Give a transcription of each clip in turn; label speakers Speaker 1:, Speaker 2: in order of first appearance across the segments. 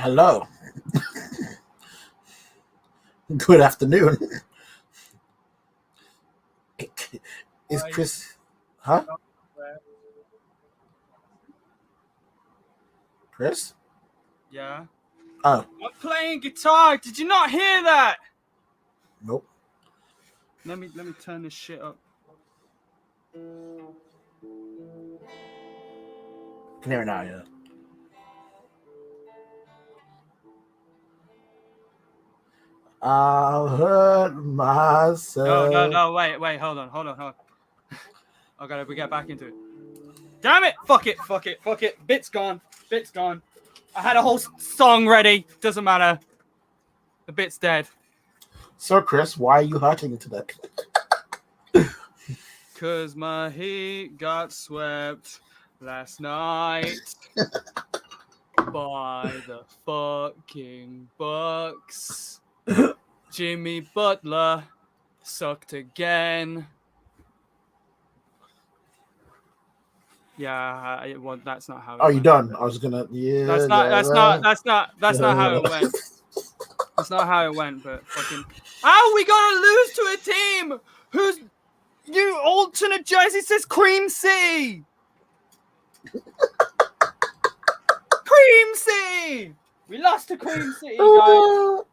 Speaker 1: Hello. Good afternoon. Is
Speaker 2: Why you
Speaker 1: Chris? Huh?
Speaker 2: not there?
Speaker 1: Chris?
Speaker 2: Yeah.
Speaker 1: Oh,
Speaker 2: I'm playing guitar. Did you not hear that?
Speaker 1: nope.
Speaker 2: Let me turn this shit up.
Speaker 1: Can hear it now, yeah. I'll hurt myself.
Speaker 2: No. Wait. Hold on. We get back into it. Damn it! Fuck it. Bit's gone. I had a whole song ready. Doesn't matter. The bit's dead.
Speaker 1: So, Chris, why are you hurting today?
Speaker 2: Cause my heat got swept last night by the fucking Bucks. Jimmy Butler sucked again. Yeah, well, that's not how it
Speaker 1: Are you
Speaker 2: went.
Speaker 1: done? I was gonna. Yeah.
Speaker 2: That's not how it went. That's not how it went. But fucking, how we gonna lose to a team whose new alternate jersey says Cream City? Cream City. We lost to Cream City, guys.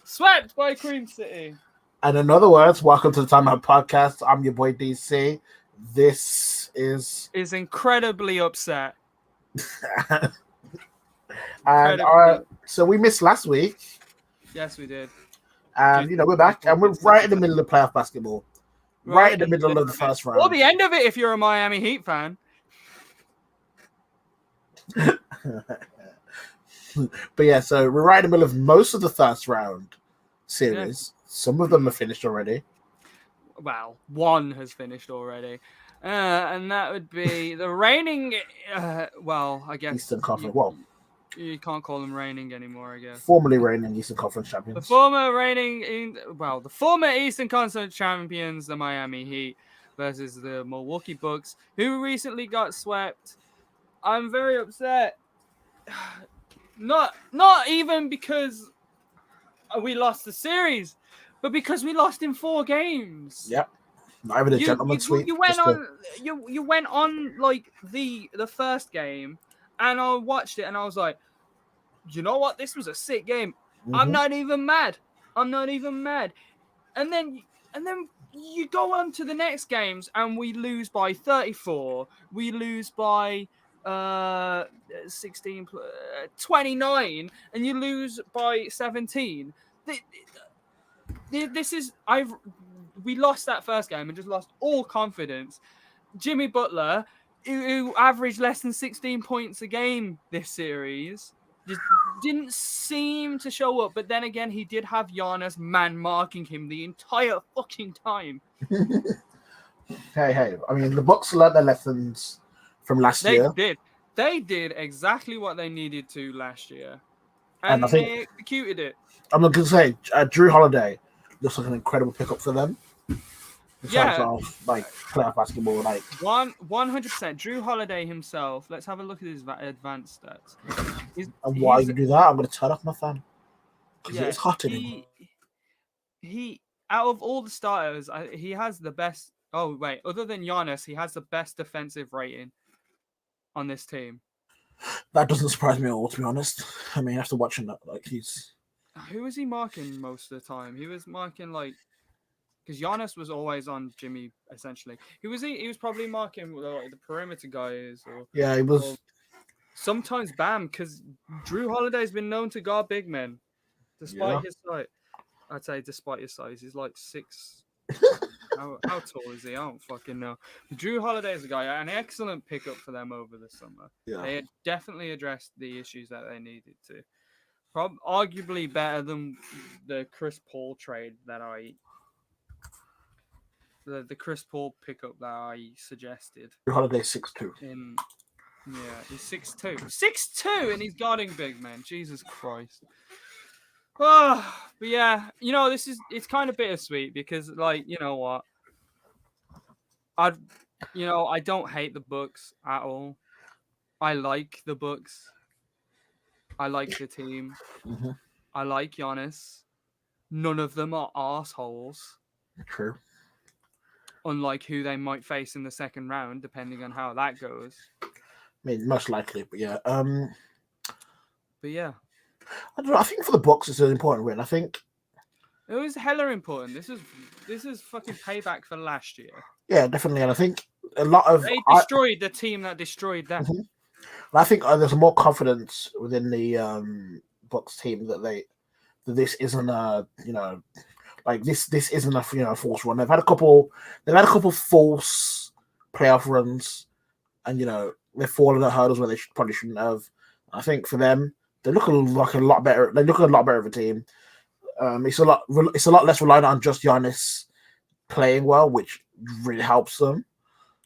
Speaker 2: Swept by Cream City.
Speaker 1: And in other words, welcome to the Time Out Podcast. I'm your boy DC. This is
Speaker 2: Incredibly upset.
Speaker 1: So we missed last week,
Speaker 2: Yes, we did.
Speaker 1: and we're back, and we're right in the middle of playoff basketball, right in the middle of the first round.
Speaker 2: Or the end of it if you're a Miami Heat fan.
Speaker 1: But yeah, so we're right in the middle of most of the first round series. Yeah. Some of them are finished already.
Speaker 2: Well, one has finished already. And that would be the reigning, I guess.
Speaker 1: Eastern Conference.
Speaker 2: You can't call them reigning anymore, I guess.
Speaker 1: Formerly reigning Eastern Conference champions.
Speaker 2: The former Eastern Conference champions, the Miami Heat, versus the Milwaukee Bucks, who recently got swept. I'm very upset. Not even because we lost the series, but because we lost in 4 games.
Speaker 1: Yep. Not even a gentleman's sweep.
Speaker 2: You went on like the first game, and I watched it, and I was like, you know what? This was a sick game. Mm-hmm. I'm not even mad. And then you go on to the next games, and we lose by 34. We lose by 16, 29, and you lose by 17. We lost that first game and just lost all confidence. Jimmy Butler, who averaged less than 16 points a game this series, just didn't seem to show up. But then again, he did have Giannis man-marking him the entire fucking time.
Speaker 1: Hey. I mean, the Bucks learned their lessons from last year.
Speaker 2: They did exactly what they needed to last year. And I think they executed it.
Speaker 1: I'm not going to say, Drew Holiday looks like an incredible pickup for them. In terms of, playoff basketball.
Speaker 2: 100%. Drew Holiday himself, let's have a look at his advanced stats.
Speaker 1: While you do that, I'm going to turn off my fan. Because it's hot in him.
Speaker 2: He, out of all the starters, he has the best... Oh, wait. Other than Giannis, he has the best defensive rating on this team.
Speaker 1: That doesn't surprise me at all, to be honest. I mean, after watching that, he's...
Speaker 2: Who was he marking most of the time? He was marking, because Giannis was always on Jimmy, essentially. He was probably marking the perimeter guys.
Speaker 1: Yeah, he was.
Speaker 2: Or sometimes Bam, because Drew Holiday's been known to guard big men, despite his size. I'd say despite his size, he's like 6. How tall is he? I don't fucking know. Drew Holiday is a guy, an excellent pickup for them over the summer.
Speaker 1: Yeah.
Speaker 2: They had definitely addressed the issues that they needed to. Arguably better than the Chris Paul trade that the Chris Paul pickup that I suggested.
Speaker 1: Drew Holiday 6'2".
Speaker 2: He's 6'2". 6'2", and he's guarding big men. Jesus Christ. Oh, but yeah, it's kind of bittersweet because, you know what? I don't hate the Bucks at all. I like the Bucks. I like the team.
Speaker 1: Mhm.
Speaker 2: I like Giannis. None of them are assholes,
Speaker 1: True.
Speaker 2: unlike who they might face in the second round, depending on how that goes.
Speaker 1: I mean, most likely, but yeah.
Speaker 2: But yeah,
Speaker 1: I don't know. I think for the Bucks, it's an important win. I think,
Speaker 2: it was hella important. This is fucking payback for last year.
Speaker 1: yeah, definitely. And I think a lot of
Speaker 2: They destroyed the team that destroyed them.
Speaker 1: Mhm. I think there's more confidence within the Bucks team that this isn't a like this isn't a false run. They've had a couple false playoff runs, and they've fallen at hurdles where they probably shouldn't have. I think for them, they look like a lot better. They look a lot better of a team. It's a lot less reliant on just Giannis playing well, which really helps them.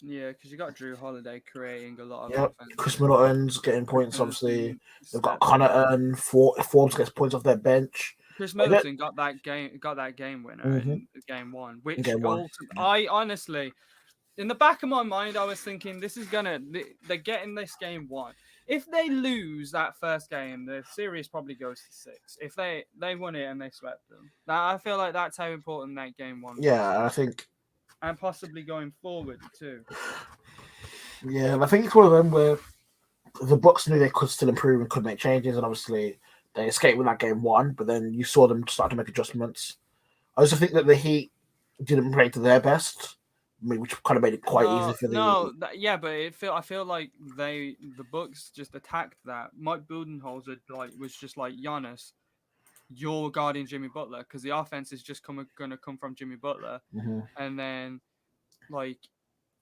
Speaker 2: Yeah, because you got Drew Holiday creating a lot of
Speaker 1: Yep.
Speaker 2: offense.
Speaker 1: Chris Middleton's getting points, obviously. They've got Connaughton, Forbes gets points off their bench.
Speaker 2: Chris Middleton got that game winner in game one, which
Speaker 1: Game one.
Speaker 2: I honestly, in the back of my mind, I was thinking they're getting this game one. If they lose that first game, the series probably goes to 6. If they won it and they swept them, now I feel like that's how important that game one was.
Speaker 1: Yeah, I think.
Speaker 2: And possibly going forward too.
Speaker 1: Yeah, I think it's one of them where the Bucks knew they could still improve and could make changes, and obviously they escaped with that game one. But then you saw them start to make adjustments. I also think that the Heat didn't play to their best, which kind of made it quite easy for the.
Speaker 2: But I feel like the Bucks just attacked that. Mike Budenholzer was just like, Giannis, you're guarding Jimmy Butler, because the offense is just going to come from Jimmy Butler.
Speaker 1: Mm-hmm.
Speaker 2: And then like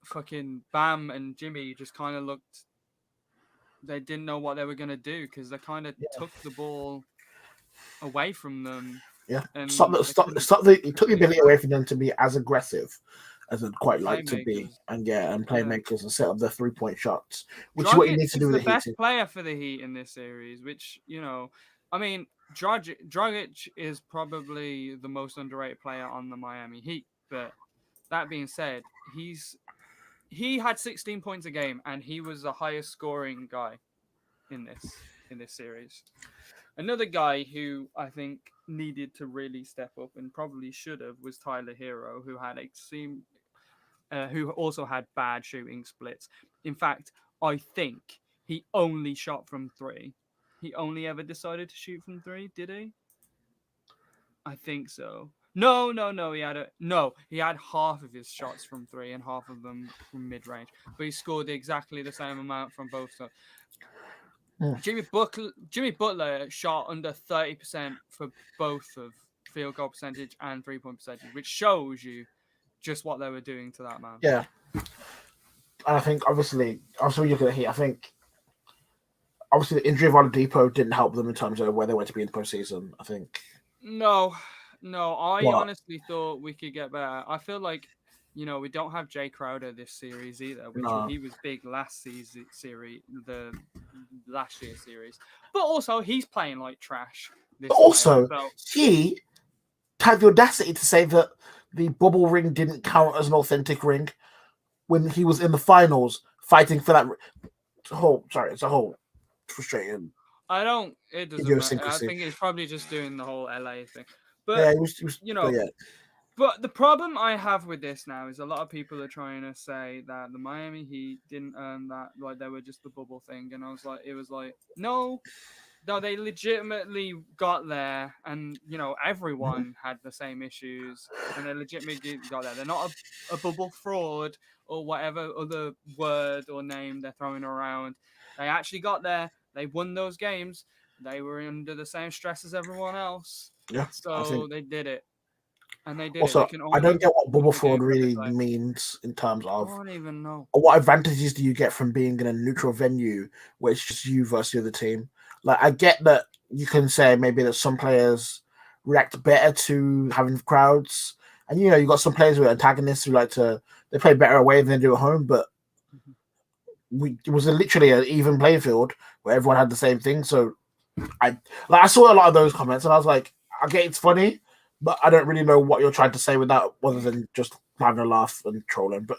Speaker 2: fucking Bam and Jimmy just kind of looked, they didn't know what they were going to do, because they kind of took the ball away from them.
Speaker 1: Yeah,
Speaker 2: and
Speaker 1: it took the ability away from them to be as aggressive as they'd quite like to be, and playmakers and set up their 3-point shots, which is what you need to do with
Speaker 2: the best player for the Heat in this series. Which I mean, Dragic is probably the most underrated player on the Miami Heat. But that being said, he had 16 points a game, and he was the highest scoring guy in this series. Another guy who I think needed to really step up and probably should have was Tyler Hero, who also had bad shooting splits. In fact, I think he only shot from 3. He only ever decided to shoot from 3, did he? I think so. No. He had half of his shots from 3 and half of them from mid-range, but he scored exactly the same amount from both sides. Jimmy Butler shot under 30% for both of field goal percentage and 3-point percentage, which shows you just what they were doing to that man.
Speaker 1: Yeah. And I think, obviously you look at the Heat, I think, obviously, the injury of Oladipo didn't help them in terms of where they went to be in the postseason, I think.
Speaker 2: No. I honestly thought we could get better. I feel like, we don't have Jay Crowder this series either, which he was big last year's series. But also, he's playing like trash.
Speaker 1: He had the audacity to say that the bubble ring didn't count as an authentic ring when he was in the finals fighting for that. It's a whole frustrating.
Speaker 2: It doesn't matter. I think he's probably just doing the whole LA thing. But
Speaker 1: yeah, he was.
Speaker 2: But the problem I have with this now is a lot of people are trying to say that the Miami Heat didn't earn that, like they were just the bubble thing, and it was like, no, they legitimately got there, and everyone had the same issues, and they legitimately got there. They're not a bubble fraud or whatever other word or name they're throwing around. They actually got there. They won those games. They were under the same stress as everyone else.
Speaker 1: Yeah,
Speaker 2: so they did it. And they did
Speaker 1: also,
Speaker 2: it.
Speaker 1: I don't get what bubble fraud really means in terms of.
Speaker 2: I don't even know.
Speaker 1: What advantages do you get from being in a neutral venue where it's just you versus the other team? Like, I get that you can say maybe that some players react better to having crowds, and you got some players who are antagonists who they play better away than they do at home. But it was literally an even playing field where everyone had the same thing. So I saw a lot of those comments, and I was like, okay, it's funny, but I don't really know what you're trying to say with that, other than just having a laugh and trolling. But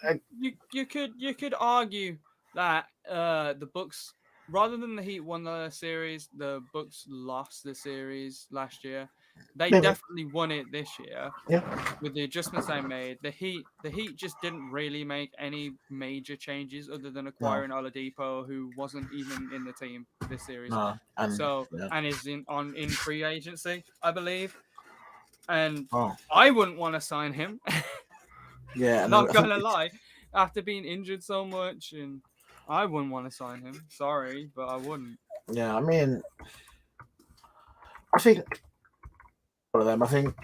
Speaker 2: you could argue that the Bucks rather than the Heat won the series, the Bucks lost the series last year. They
Speaker 1: Maybe.
Speaker 2: definitely won it this year
Speaker 1: Yeah.
Speaker 2: with the adjustments they made. The Heat just didn't really make any major changes other than
Speaker 1: No.
Speaker 2: acquiring Oladipo, who wasn't even in the team this series.
Speaker 1: No. And
Speaker 2: So
Speaker 1: yeah.
Speaker 2: and is in free agency, I believe. And
Speaker 1: Oh.
Speaker 2: I wouldn't want to sign him.
Speaker 1: Yeah. And
Speaker 2: Not
Speaker 1: I think
Speaker 2: gonna lie, after being injured so much, and I wouldn't want to sign him. Sorry, but I wouldn't.
Speaker 1: yeah. I mean, I think one of them. I think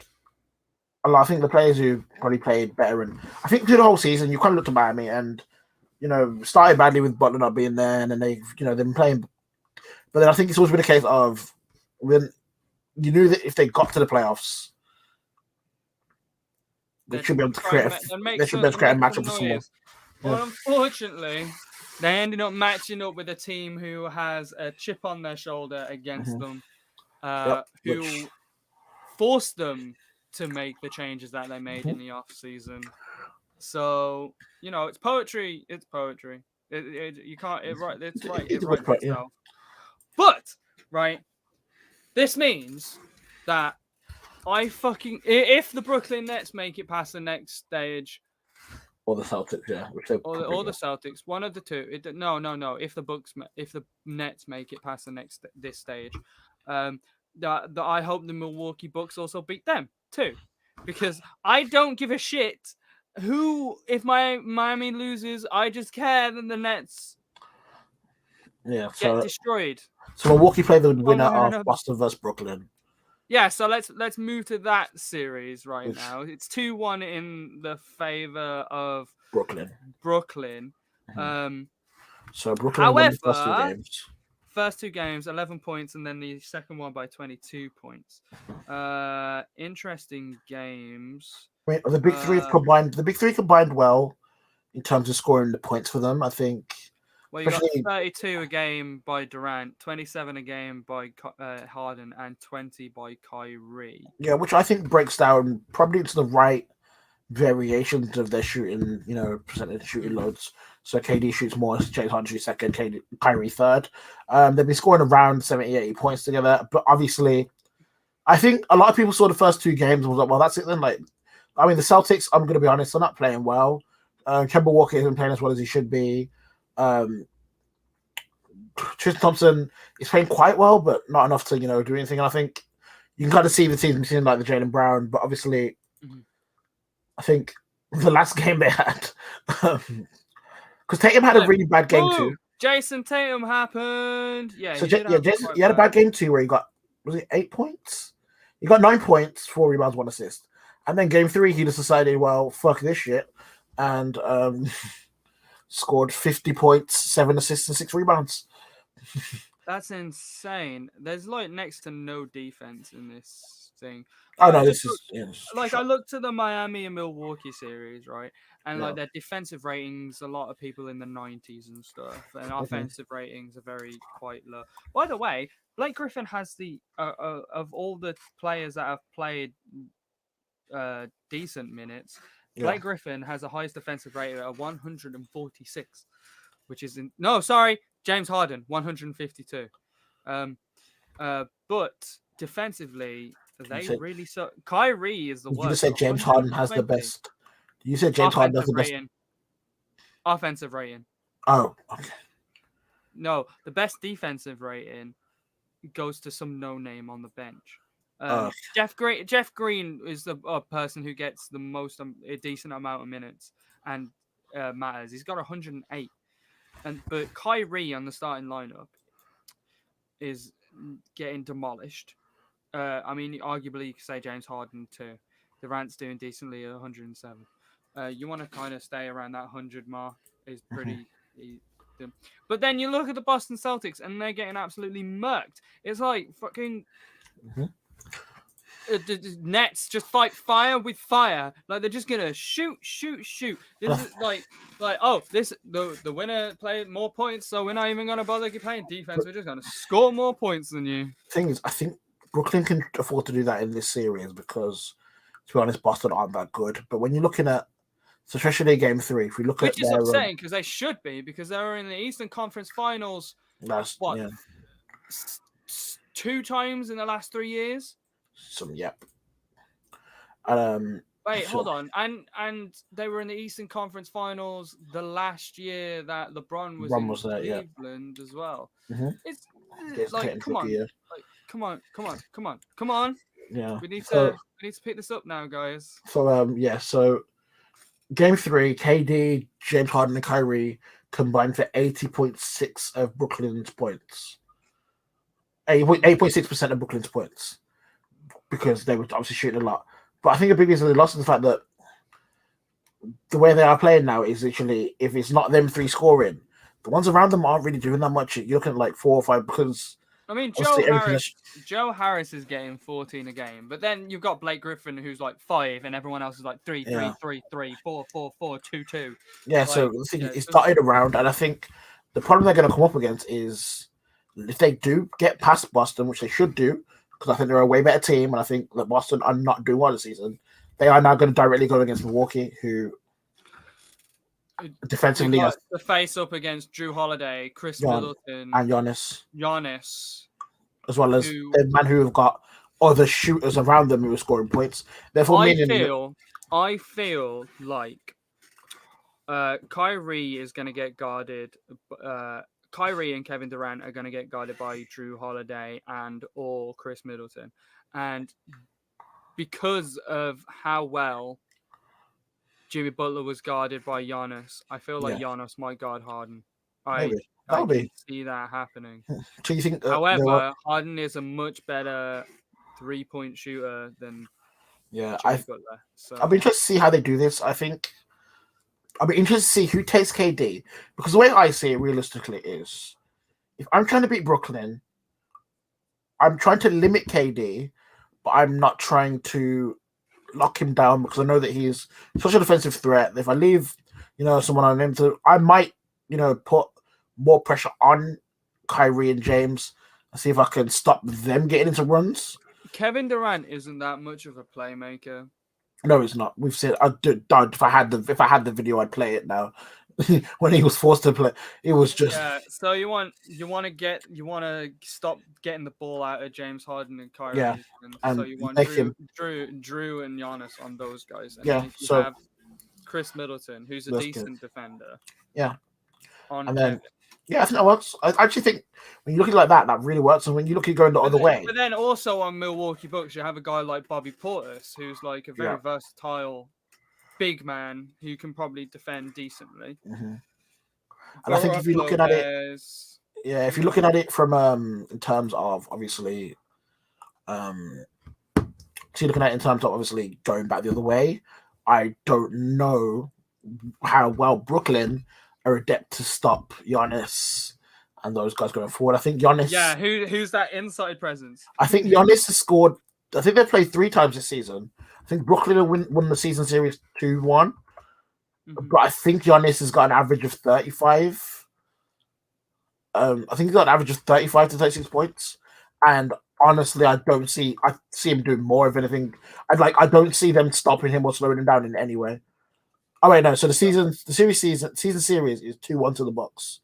Speaker 1: the players who probably played better, and I think through the whole season, you kind of looked at Miami and started badly with Butler not being there, and then they've been playing. But then I think it's always been a case of when you knew that if they got to the playoffs, they should be able to create a matchup for someone.
Speaker 2: But
Speaker 1: Yeah.
Speaker 2: unfortunately, they ended up matching up with a team who has a chip on their shoulder against them, who forced them to make the changes that they made in the off season. So it's poetry. It's poetry. You can't. It writes itself. But right, this means that if the Brooklyn Nets make it past the next stage,
Speaker 1: or the Celtics, yeah,
Speaker 2: or the Celtics, one of the two. No. If the Nets make it past this stage, that I hope the Milwaukee Bucks also beat them too, because I don't give a shit if Miami loses. I just care that the Nets get destroyed.
Speaker 1: So Milwaukee play the winner of Boston versus Brooklyn.
Speaker 2: Yeah, so let's move to that series now. It's 2-1 in the favor of
Speaker 1: Brooklyn. So Brooklyn
Speaker 2: however,
Speaker 1: won the first 2 games.
Speaker 2: First 2 games, 11 points, and then the second one by 22 points. Interesting games.
Speaker 1: Wait, the big three combined. The big three combined well in terms of scoring the points for them. I think.
Speaker 2: Well, you got 32 a game by Durant, 27 a game by Harden, and 20 by Kyrie.
Speaker 1: Yeah, which I think breaks down probably to the right variations of their shooting, percentage shooting loads. So KD shoots more, James Harden shoots second, Kyrie third. They've been scoring around 70, 80 points together. But obviously, I think a lot of people saw the first 2 games and was like, well, that's it then. The Celtics, I'm going to be honest, they're not playing well. Kemba Walker isn't playing as well as he should be. Tristan Thompson is playing quite well, but not enough to do anything. And I think you can kind of see the team between like the Jaylen Brown, but obviously, I think the last game they had, because Tatum had a really bad game too.
Speaker 2: Jason Tatum happened. Yeah,
Speaker 1: so Jason, he had a bad game too, where he got 8 points? He got 9 points, 4 rebounds, 1 assist, and then game 3 he just decided, well, fuck this shit, and scored 50 points, 7 assists, and 6 rebounds.
Speaker 2: That's insane. There's next to no defense in this thing.
Speaker 1: Oh no,
Speaker 2: I looked at the Miami and Milwaukee series, right? And their defensive ratings, a lot of people in the 90s and stuff, and offensive ratings are quite low. By the way, Blake Griffin has the of all the players that have played decent minutes, Blake Griffin has the highest defensive rating of 146, which is James Harden 152. But defensively, they really suck. Kyrie is the worst.
Speaker 1: You just said James Harden has the best. You said James Harden has the best
Speaker 2: offensive rating.
Speaker 1: Oh, okay.
Speaker 2: No, the best defensive rating goes to some no name on the bench. Jeff Green is the person who gets the most a decent amount of minutes and matters. He's got 108, but Kyrie on the starting lineup is getting demolished. Arguably you could say James Harden too. Durant's doing decently at 107. You want to kind of stay around that 100 mark is pretty. But then you look at the Boston Celtics and they're getting absolutely murked. It's like fucking. The Nets just fight fire with fire. Like they're just gonna shoot. This is the winner played more points, so we're not even gonna bother playing defense. We're just gonna score more points than you.
Speaker 1: Thing is, I think Brooklyn can afford to do that in this series because, to be honest, Boston aren't that good. But when you're looking at, especially game 3, if we look
Speaker 2: which is upsetting because they should be, because they were in the Eastern Conference Finals
Speaker 1: That's
Speaker 2: What?
Speaker 1: yeah.
Speaker 2: 2 times in the last 3 years?
Speaker 1: Some yep.
Speaker 2: Wait,
Speaker 1: So,
Speaker 2: hold on. And they were in the Eastern Conference Finals the last year that LeBron was
Speaker 1: Ron
Speaker 2: in
Speaker 1: was there, yeah.
Speaker 2: Cleveland as well.
Speaker 1: Mm-hmm.
Speaker 2: It's
Speaker 1: Jason
Speaker 2: like,
Speaker 1: Tatum's
Speaker 2: come
Speaker 1: rookie
Speaker 2: on,
Speaker 1: year.
Speaker 2: like, come on.
Speaker 1: Yeah.
Speaker 2: We need
Speaker 1: So
Speaker 2: to pick this up now, guys.
Speaker 1: yeah. So game 3, KD, James Harden, and Kyrie combined for 80.6 of Brooklyn's points. 8.6% of Brooklyn's points because they were obviously shooting a lot. But I think a big reason they lost is the fact that the way they are playing now is literally if it's not them three scoring, the ones around them aren't really doing that much. You're looking at like 4 or 5 because
Speaker 2: I mean,
Speaker 1: obviously everything else,
Speaker 2: Joe Harris is getting 14 a game, but then you've got Blake Griffin who's like 5, and everyone else is like 3,
Speaker 1: yeah.
Speaker 2: 3, 3, 3, 4, 4, 4, 2, 2.
Speaker 1: Yeah, so
Speaker 2: Like,
Speaker 1: the thing
Speaker 2: yeah,
Speaker 1: is, it's dotted around, and I think the problem they're going to come up against is if they do get past Boston, which they should do, because I think they're a way better team, and I think that Boston are not doing well this season. They are now going to directly go against Milwaukee, who defensively
Speaker 2: got
Speaker 1: has
Speaker 2: the face up against Drew Holiday, Chris
Speaker 1: John
Speaker 2: Middleton,
Speaker 1: and Giannis,
Speaker 2: Giannis,
Speaker 1: as well as
Speaker 2: who
Speaker 1: the man who have got other shooters around them who are scoring points. Therefore,
Speaker 2: I feel like Kyrie is going to get guarded. Kyrie and Kevin Durant are going to get guarded by Drew Holiday and or Chris Middleton, and because of how well Jimmy Butler was guarded by Giannis, I feel like Giannis might guard Harden. I can see that happening.
Speaker 1: So you think?
Speaker 2: However, Harden is a much better 3-point shooter than Jimmy Butler. So
Speaker 1: I'll be interested to see how they do this. I'll be interested to see who takes KD, because the way I see it realistically is if I'm trying to beat Brooklyn, I'm trying to limit KD, but I'm not trying to lock him down because I know that he's such a defensive threat. If I leave, someone on him I might, put more pressure on Kyrie and James and see if I can stop them getting into runs.
Speaker 2: Kevin Durant isn't that much of a playmaker.
Speaker 1: No, it's not. We've said if I had the video, I'd play it now. When he was forced to play, it was just
Speaker 2: So you want to stop getting the ball out of James Harden and Kyrie.
Speaker 1: Yeah,
Speaker 2: and so you want Drew and Giannis on those guys. And then if you have Chris Middleton, who's a decent defender.
Speaker 1: Yeah,
Speaker 2: and then
Speaker 1: I think that works. I actually think when you look at it like that, that really works. And when you look at it going the other way,
Speaker 2: but then also on Milwaukee Bucks, you have a guy like Bobby Portis, who's like a very versatile big man who can probably defend decently.
Speaker 1: Mm-hmm. And I think if you're looking at it, if you're looking at it from in terms of obviously, going back the other way, I don't know how well Brooklyn are adept to stop Giannis and those guys going forward. I think Giannis.
Speaker 2: Yeah, who's that inside presence?
Speaker 1: I think Giannis has scored. I think they've played 3 times this season. I think Brooklyn won the season series 2-1. Mm-hmm. But I think Giannis has got an average of 35. I think he's got an average of 35 to 36 points. And honestly, I see him doing more of anything. I don't see them stopping him or slowing him down in any way. Oh wait, no. So the season series is 2-1 to the Bucks.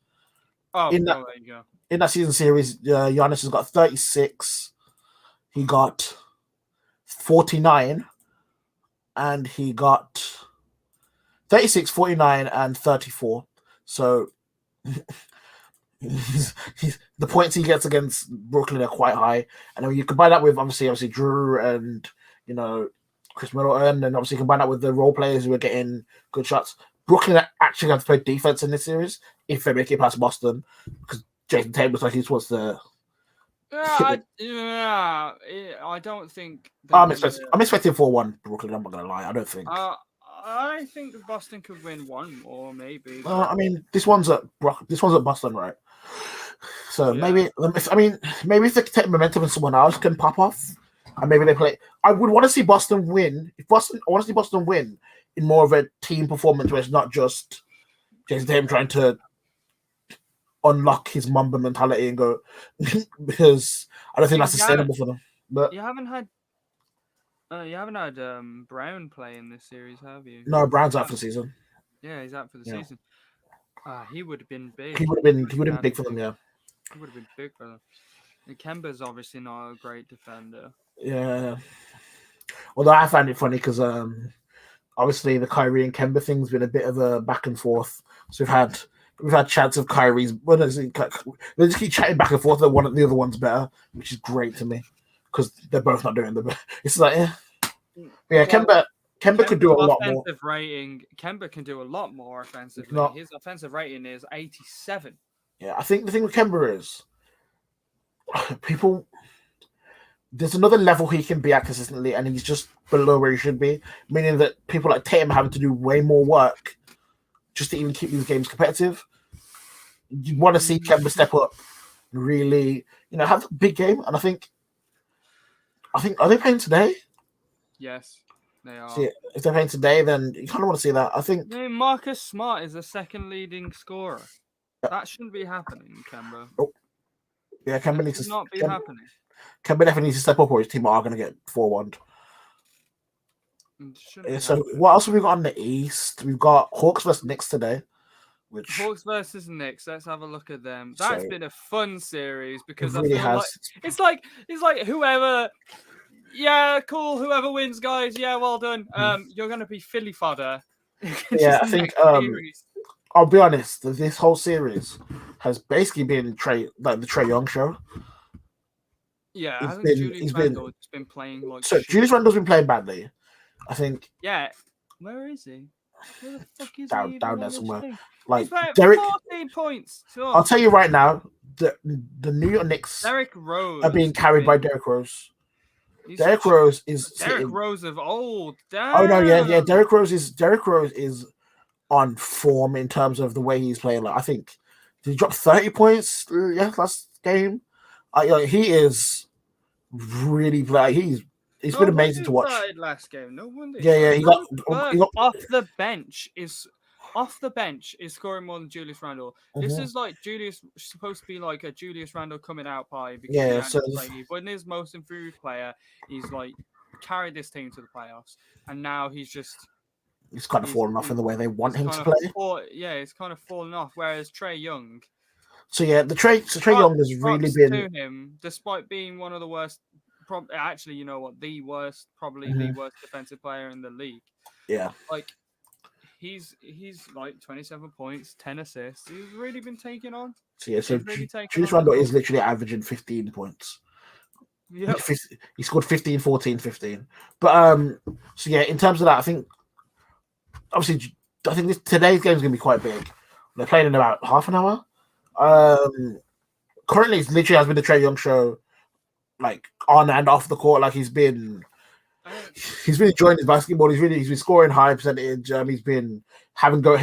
Speaker 2: Oh, there you go.
Speaker 1: In that season series, Giannis has got 36. He got 49, and he got 36, 49, and 34. So the points he gets against Brooklyn are quite high. And when you combine that with obviously Drew and Chris Middleton, and obviously combine that with the role players who are getting good shots, Brooklyn actually have to play defense in this series if they make it past Boston, because Jason Tatum looks like he's supposed to.
Speaker 2: I don't think.
Speaker 1: I'm expecting 4-1 Brooklyn. I'm not gonna lie. I don't think.
Speaker 2: I think Boston could win one or maybe.
Speaker 1: I mean, this one's at Boston, right? So maybe if they take momentum and someone else can pop off, and maybe they play. I would want to see Boston win. I want to see Boston win in more of a team performance where it's not just Jason Tatum trying to unlock his Mamba mentality and go, because I don't think that's sustainable for them. But
Speaker 2: you haven't had Brown play in this series, have you?
Speaker 1: No, Brown's out for the season.
Speaker 2: Yeah, he's out for the season. He would have been big.
Speaker 1: He would have been big for them, yeah.
Speaker 2: It would have been big for them. And Kemba's obviously not a great defender.
Speaker 1: Yeah. Although I find it funny because obviously the Kyrie and Kemba thing's been a bit of a back and forth. So we've had chats of Kyrie's. Well, they just keep chatting back and forth. The other one's better, which is great to me because they're both not doing the best. It's like, yeah, Kemba could do a lot more.
Speaker 2: Offensive rating. Kemba can do a lot more offensively. His offensive rating is 87.
Speaker 1: Yeah, I think the thing with Kemba is people. There's another level he can be at consistently, and he's just below where he should be. Meaning that people like Tatum having to do way more work just to even keep these games competitive. You want to see Kemba step up, really, have a big game. And I think, are they playing today?
Speaker 2: Yes, they are.
Speaker 1: See, if they're playing today, then you kind of want to see that. I think
Speaker 2: Marcus Smart is the second leading scorer. That shouldn't be happening, Kemba.
Speaker 1: Oh, yeah, Kemba needs to
Speaker 2: not be happening.
Speaker 1: Kemba definitely needs to step up, or his team are going to get 4-1. So what else have we got on the East? We've got Hawks versus Knicks today.
Speaker 2: Hawks versus Knicks. Let's have a look at them. That's been a fun series because
Speaker 1: it really has.
Speaker 2: It's like whoever. Yeah, cool. Whoever wins, guys. Yeah, well done. You're going to be Philly fodder.
Speaker 1: Yeah, I think. I'll be honest. This whole series has basically been the Trae Young show.
Speaker 2: Yeah, I think Julius Randle's been playing like.
Speaker 1: So Julius Randle's been playing badly. I think.
Speaker 2: Yeah. Where is he? Where the fuck is
Speaker 1: he? Down there somewhere. Like
Speaker 2: Derek. 14 points. So
Speaker 1: I'll tell you right now, the New York Knicks
Speaker 2: Derrick Rose
Speaker 1: are being carried by Derrick Rose. Derrick Rose is
Speaker 2: Derrick Rose of old. Damn.
Speaker 1: Oh no, yeah. Derrick Rose is on form in terms of the way he's playing. Like I think did he drop 30 points? Yeah, last game. He is really he's been amazing to watch.
Speaker 2: Last game, no wonder.
Speaker 1: Yeah, he got
Speaker 2: off the bench is scoring more than Julius Randle. This is like supposed to be like a Julius Randle coming out party because but in his most improved player, he's like carried this team to the playoffs, and now he's
Speaker 1: kind of fallen off in the way they want him to play.
Speaker 2: It's kind of fallen off. Whereas Trae Young.
Speaker 1: So Trae Young has really been
Speaker 2: to him, despite being one of the worst. Actually, you know what? The worst defensive player in the league.
Speaker 1: Yeah,
Speaker 2: like he's like 27 points, 10 assists. He's really been taking on.
Speaker 1: So Julius Randle is literally averaging 15 points.
Speaker 2: Yeah,
Speaker 1: he scored 15, 14, 15. But so yeah, in terms of that, I think today's game is going to be quite big. They're playing in about half an hour. Currently, it literally has been the Trae Young show, like on and off the court. Like he's been enjoying his basketball. He's been scoring high percentage. He's been he had to go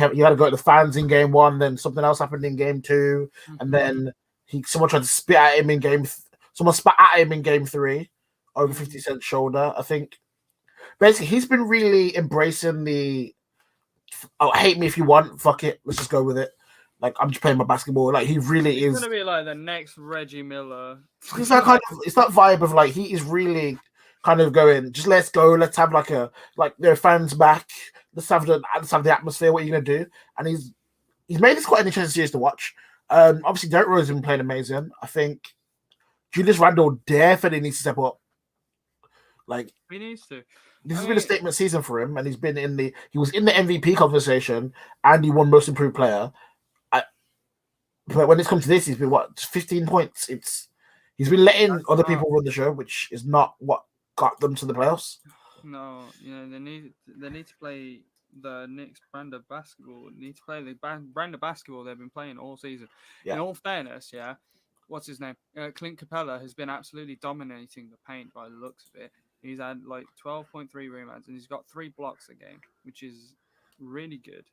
Speaker 1: at the fans in game 1, then something else happened in game 2, and then someone tried to spit at him in someone spat at him in game 3 over 50 Cent's shoulder. I think basically he's been really embracing the hate me if you want, fuck it, let's just go with it. Like I'm just playing my basketball. Like he really is.
Speaker 2: He's gonna be like the next Reggie Miller.
Speaker 1: It's that vibe of like he is really kind of going. Just let's go. Let's have their fans back. Let's have the atmosphere. What are you gonna do? And he's made this quite an interesting series to watch. Obviously Derrick Rose has been playing amazing. I think Julius Randle definitely needs to step up. Like
Speaker 2: he needs to.
Speaker 1: This has been a statement season for him, and he was in the MVP conversation, and he won Most Improved Player. But when it's come to this, he's been 15 points. He's been letting other people run the show, which is not what got them to the playoffs.
Speaker 2: No, they need to play the Knicks brand of basketball. They need to play the brand of basketball they've been playing all season. Yeah. In all fairness, what's his name? Clint Capella has been absolutely dominating the paint by the looks of it. He's had like 12.3 rebounds and he's got 3 blocks a game, which is really good.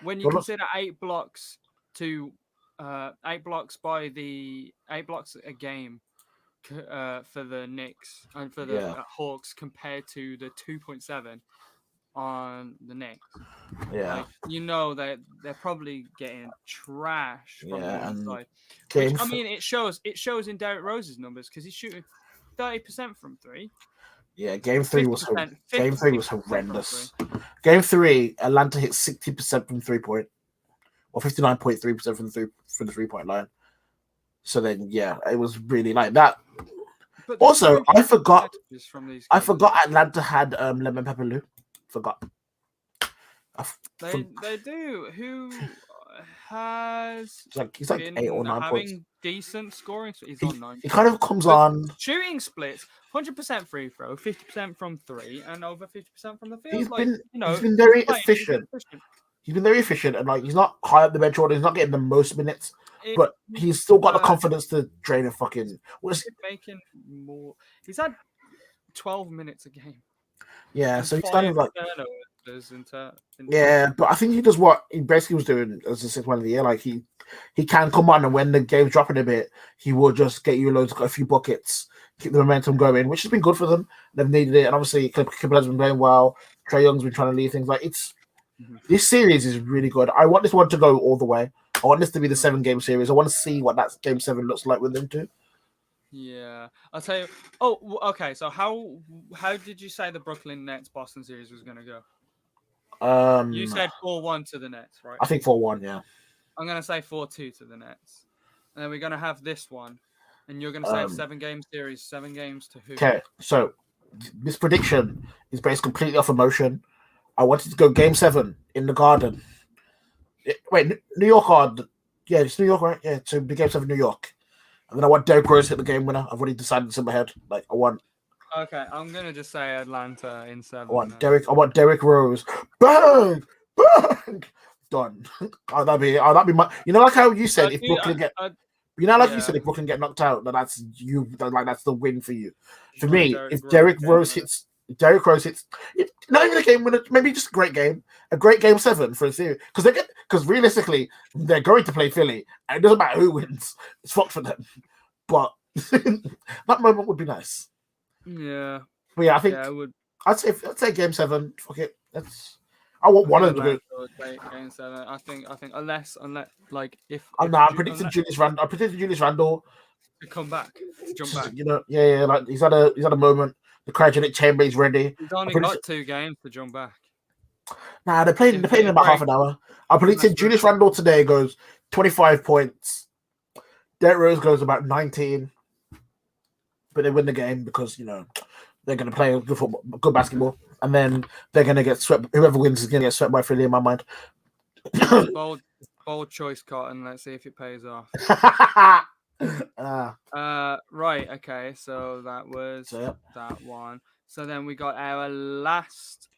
Speaker 2: When you consider 8 blocks to 8 blocks a game for the Knicks and for the Hawks compared to the 2.7 on the Knicks.
Speaker 1: Yeah,
Speaker 2: they're probably getting trash from the inside. It shows in Derrick Rose's numbers because he's shooting 30% from 3.
Speaker 1: Yeah, game 3 was horrendous. Game 3, Atlanta hit 60% from 3-point. Or 59.3% from the 3-point line. So then, yeah, it was really like that.
Speaker 2: But there's
Speaker 1: Also,
Speaker 2: so
Speaker 1: I
Speaker 2: few
Speaker 1: forgot
Speaker 2: percentages from these
Speaker 1: I
Speaker 2: games.
Speaker 1: forgot Atlanta had lemon pepper Lou. Forgot.
Speaker 2: They do. Who has
Speaker 1: He's like
Speaker 2: been
Speaker 1: 8 or 9 points.
Speaker 2: having decent scoring? He's
Speaker 1: He,
Speaker 2: on 9.
Speaker 1: he kind of comes
Speaker 2: But
Speaker 1: on.
Speaker 2: shooting splits: 100% free throw, 50% from 3, and over 50% from the field.
Speaker 1: He's
Speaker 2: Like,
Speaker 1: been
Speaker 2: you know,
Speaker 1: he's been very
Speaker 2: playing, he's been
Speaker 1: efficient.
Speaker 2: efficient.
Speaker 1: He's been very efficient, and like he's not high up the bench order. He's not getting the most minutes,
Speaker 2: It-
Speaker 1: but he's still got the
Speaker 2: but
Speaker 1: confidence to drain a fucking.
Speaker 2: he's making more. He's had 12 minutes a game.
Speaker 1: Yeah,
Speaker 2: And
Speaker 1: so he's kind of like
Speaker 2: turnovers
Speaker 1: yeah, but I think he does what he basically was doing as the sixth man of the year. Like he can come on, and when the game's dropping a bit, he will just get you a few buckets, keep the momentum going, which has been good for them. They've needed it, and obviously Clipper's been playing well. Trae Young's been trying to lead things. Like this series is really good. I want this one to go all the way. I want this to be the 7-game series. I want to see what that game 7 looks like with them too.
Speaker 2: Yeah, I'll tell you. Oh, okay. So how did you say the Brooklyn Nets Boston series was going to go? You said 4-1 to the Nets, right?
Speaker 1: I think 4-1. Yeah.
Speaker 2: I'm going to say 4-2 to the Nets, and then we're going to have this one, and you're going to say 7-game series, 7 games to who?
Speaker 1: Okay, so this prediction is based completely off emotion. I wanted to go game 7 in the Garden. Wait, New York yeah, it's New York, right? Yeah, so the game 7 New York. And then I want Derrick Rose hit the game winner. I've already decided this in my head. Like I want.
Speaker 2: Okay, I'm gonna just say Atlanta in 7.
Speaker 1: I want Derrick Rose. Bang, bang. Done. That'd be my. You know, like how you said, if Brooklyn get. You know, like you said, if Brooklyn get knocked out, then that's you. Like that's the win for you. For me, if Derrick Rose hits. Not even a game winner, maybe just a great game 7 for a series. Because realistically, they're going to play Philly, and it doesn't matter who wins. It's fucked for them. But that moment would be nice.
Speaker 2: Yeah.
Speaker 1: But yeah, I think I'd say game 7. Fuck it. I want one of them to go.
Speaker 2: Game 7. I think unless like if.
Speaker 1: I'm predicting Julius Randle.
Speaker 2: To come back, to jump back.
Speaker 1: You know, yeah. Like he's had a moment. The cryogenic chamber is ready.
Speaker 2: He's only got 2 games to jump back.
Speaker 1: Nah, they're playing in about half an hour. I predicted Julius Randle today goes 25 points. Derrick Rose goes about 19. But they win the game because, you know, they're going to play good basketball. And then they're going to get swept. Whoever wins is going to get swept by Philly in my mind.
Speaker 2: Bold choice, Cotton. Let's see if it pays off. Right, okay, so that was that one. So then we got our last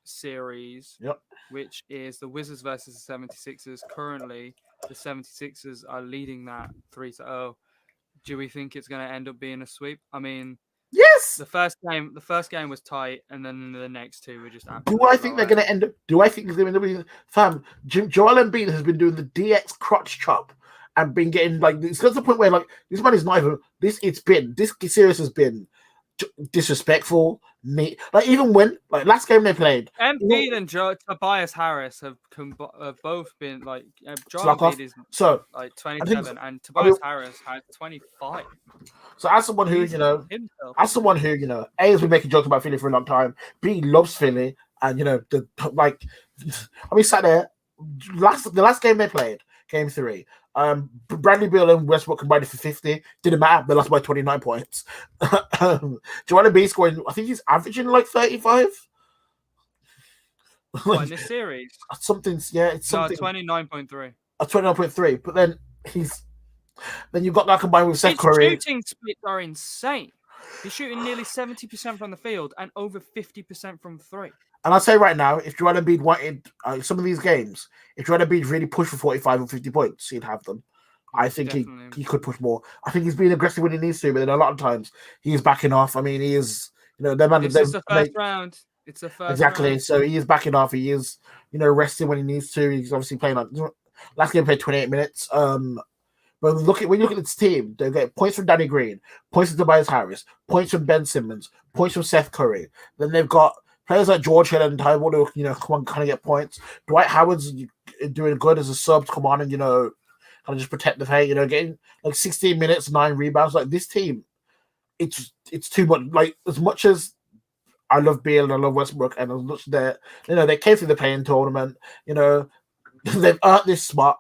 Speaker 2: series, which is the Wizards versus the 76ers. Currently, the 76ers are leading that 3-0. Do we think it's going to end up being a sweep? I mean,
Speaker 1: yes.
Speaker 2: The first game was tight, and then the next 2 were just.
Speaker 1: Do I think they're going to end up? Do I think they're going to be? Fam, Joel Embiid has been doing the DX crotch chop. And been getting like it's got to the point where like this man is not even this series has been disrespectful. Like even when like last game they played,
Speaker 2: Embiid and Tobias Harris have both been like Joel Embiid is like 27 and Tobias Harris had 25.
Speaker 1: So as someone who A has been making jokes about Philly for a long time, B loves Philly, and you know sat there the last game they played, game 3. Bradley Beal and Westbrook combined for 50. Didn't matter. They lost by 29 points. Joel Embiid scoring. I think he's averaging like 35.
Speaker 2: What, in this series?
Speaker 1: It's something.
Speaker 2: 29.3.
Speaker 1: 29.3. But then you've got that combined with Seth Curry.
Speaker 2: His shooting splits are insane. He's shooting nearly 70% from the field and over 50% from 3.
Speaker 1: And I'll say right now, if Joel Embiid wanted some of these games, if Joel Embiid really pushed for 45 or 50 points, he'd have them. I think he could push more. I think he's being aggressive when he needs to, but then a lot of times he's backing off. I mean, he is,
Speaker 2: it's the first round. It's the first
Speaker 1: exactly.
Speaker 2: Round.
Speaker 1: So he is backing off. He is, resting when he needs to. He's obviously playing last game played 28 minutes. But when you look at this team, they get points from Danny Green, points from Tobias Harris, points from Ben Simmons, points from Seth Curry. Then they've got players like George Hill and Ty Ward who, come on, kind of get points. Dwight Howard's doing good as a sub to come on and, kind of just protect the paint, getting like 16 minutes, 9 rebounds. Like this team, it's too much. Like as much as I love Beal and I love Westbrook and as much that, they came through the playing tournament, they've earned this spot.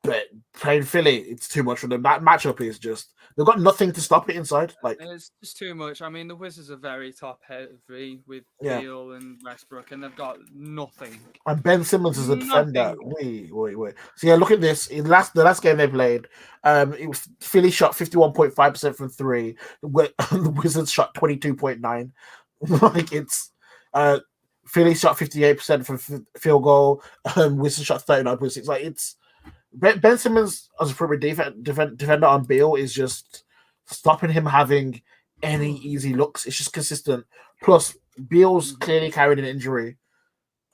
Speaker 1: But playing Philly, it's too much for them. That matchup is just they've got nothing to stop it inside. Like,
Speaker 2: It's just too much. I mean, the Wizards are very top heavy with
Speaker 1: yeah.
Speaker 2: Beal and Westbrook, and they've got nothing.
Speaker 1: And Ben Simmons is a defender.
Speaker 2: Nothing.
Speaker 1: Wait. So yeah, look at this. The last game they played, it was Philly shot 51.5% from three. The Wizards shot 22.9. Like it's Philly shot 58% from field goal. Wizards shot 39.6. Like it's Ben Simmons as a perimeter defender on Beal is just stopping him having any easy looks. It's just consistent. Plus, Beal's clearly carried an injury.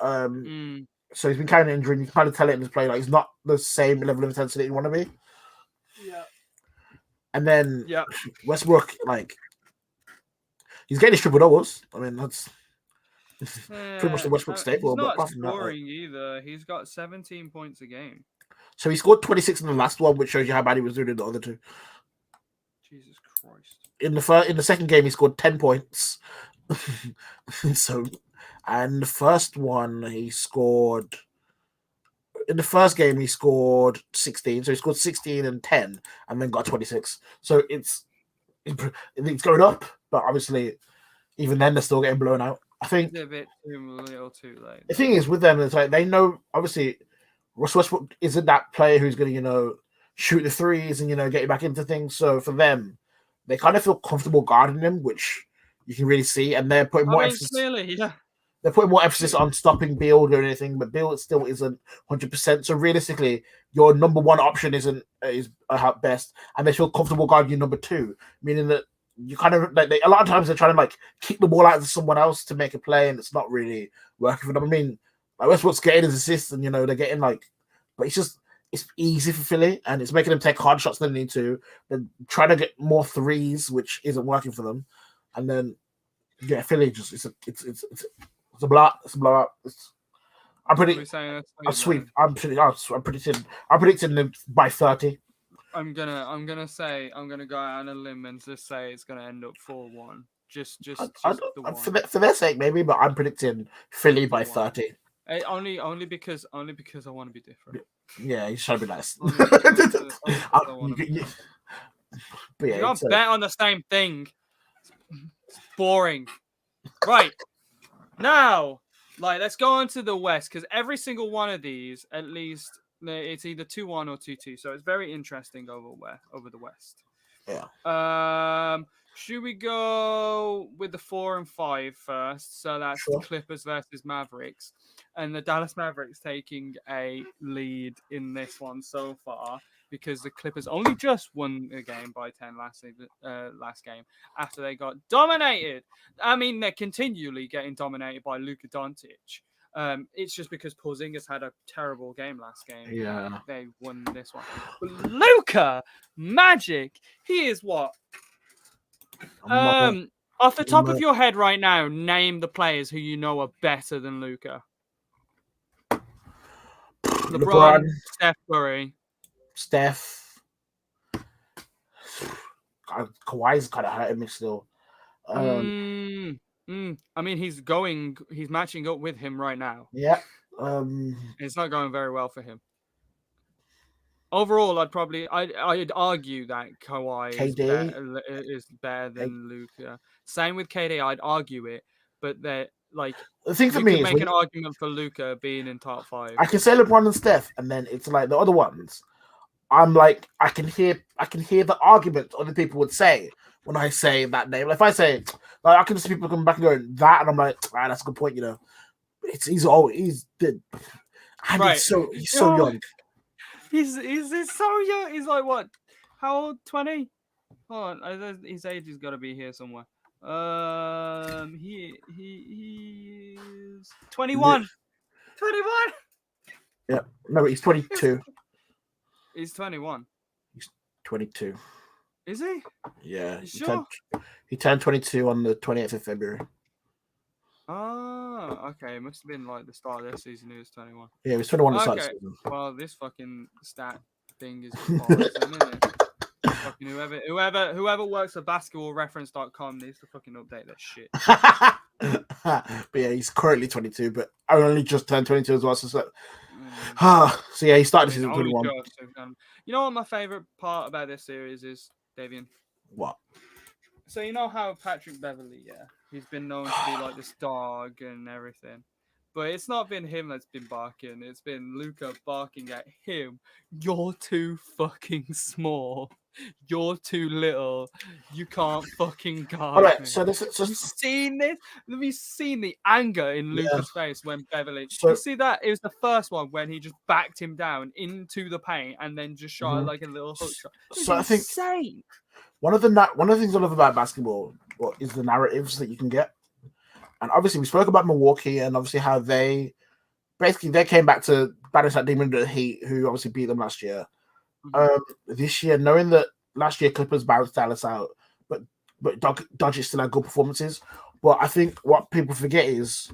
Speaker 1: So he's been carrying an injury, and you can kind of tell it in his play. Like he's not the same level of intensity you want to be.
Speaker 2: Yeah.
Speaker 1: And then Westbrook, like he's getting his triple doubles. I mean, that's pretty much the Westbrook staple.
Speaker 2: He's not
Speaker 1: but
Speaker 2: scoring either. He's got 17 points a game.
Speaker 1: So he scored 26 in the last one, which shows you how bad he was doing in the other two.
Speaker 2: Jesus Christ!
Speaker 1: In the second game, he scored 10 points. And the first one he scored. In the first game, he scored 16. So he scored 16 and 10, and then got 26. So it's going up, but obviously, even then they're still getting blown out. I think
Speaker 2: it's a bit too late.
Speaker 1: The thing is with them, it's like they know obviously Russ Westbrook isn't that player who's going to shoot the threes and get you back into things. So for them, they kind of feel comfortable guarding him, which you can really see, and they're putting more emphasis.
Speaker 2: Clearly, yeah.
Speaker 1: They're putting more emphasis on stopping Beal or anything, but Beal still isn't 100%. So realistically, your number one option is at best, and they feel comfortable guarding your number two, meaning that you kind of a lot of times they're trying to kick the ball out to someone else to make a play, and it's not really working for them. I mean, Westbrook's getting his assists, and they're getting but it's easy for Philly, and it's making them take harder shots than they need to. They're trying to get more threes, which isn't working for them, and then Philly just it's a blowout. It's a blowout. I'm predicting them by 30.
Speaker 2: I'm gonna go out on a limb and just say it's gonna end up 4-1. Just
Speaker 1: for their sake, maybe, but I'm predicting Philly by 30.
Speaker 2: Only because I want to be different.
Speaker 1: Yeah, he's trying to be nice.
Speaker 2: But you don't bet on the same thing. It's boring. Right. Now, let's go on to the West, because every single one of these, at least, it's either 2-1 or 2-2. So it's very interesting over the West.
Speaker 1: Yeah.
Speaker 2: Should we go with the 4 and 5 first? So that's the Clippers versus Mavericks. And the Dallas Mavericks taking a lead in this one so far, because the Clippers only just won a game by 10 last game after they got dominated. I mean, they're continually getting dominated by Luka Doncic. It's just because Porzingis had a terrible game last game.
Speaker 1: Yeah.
Speaker 2: They won this one. But Luka Magic, he is what? Off the top of your head right now, name the players who you know are better than Luka. LeBron, Steph Curry.
Speaker 1: Steph. Kawhi's kind of hurting me still.
Speaker 2: I mean, he's matching up with him right now.
Speaker 1: Yeah.
Speaker 2: It's not going very well for him. Overall, I'd argue that Kawhi is better than Luka. Same with KD, I'd argue it, but they're
Speaker 1: the thing for me is
Speaker 2: make an argument for Luka being in top 5.
Speaker 1: I can say LeBron and Steph, and then it's the other ones. I'm I can hear the argument other people would say when I say that name. If I say I can see people come back and go that, and I'm that's a good point. He's good. And
Speaker 2: right.
Speaker 1: he's so young.
Speaker 2: He's so young. He's what? How old? 20? Hold on, his age has got to be here somewhere. He is 21. 21.
Speaker 1: Yeah, no, he's 22.
Speaker 2: He's 21.
Speaker 1: He's 22.
Speaker 2: Is he?
Speaker 1: Yeah. He
Speaker 2: Sure.
Speaker 1: turned 22 on the 28th of February.
Speaker 2: Oh, okay. It must have been the start of this season. He was 21.
Speaker 1: Yeah, he was 21 at the start of the season.
Speaker 2: Well, this fucking stat thing is awesome, isn't it? Fucking whoever works for basketballreference.com needs to fucking update that shit.
Speaker 1: But yeah, he's currently 22, but I only just turned 22 as well. So So yeah, he started
Speaker 2: I
Speaker 1: the
Speaker 2: mean,
Speaker 1: season
Speaker 2: only
Speaker 1: 21.
Speaker 2: just have done- You know what my favorite part about this series is, Davian?
Speaker 1: What?
Speaker 2: So you know how Patrick Beverley, yeah, he's been known to be like this dog and everything, but it's not been him that's been barking. It's been Luca barking at him. You're too fucking small. You're too little. You can't fucking
Speaker 1: All
Speaker 2: guard
Speaker 1: right.
Speaker 2: me.
Speaker 1: So this is
Speaker 2: Have you seen this? Have you seen the anger in
Speaker 1: Yeah.
Speaker 2: Luca's face when Beverly?
Speaker 1: So-
Speaker 2: you see that? It was the first one when he just backed him down into the paint and then just shot
Speaker 1: Mhm.
Speaker 2: like a little hook shot. It was
Speaker 1: So I think
Speaker 2: insane.
Speaker 1: one of the things I love about basketball is the narratives that you can get. And obviously, we spoke about Milwaukee and obviously how they came back to banish that demon to the Heat, who obviously beat them last year. This year, knowing that last year Clippers bounced Dallas out, but Doncic still had good performances. But I think what people forget is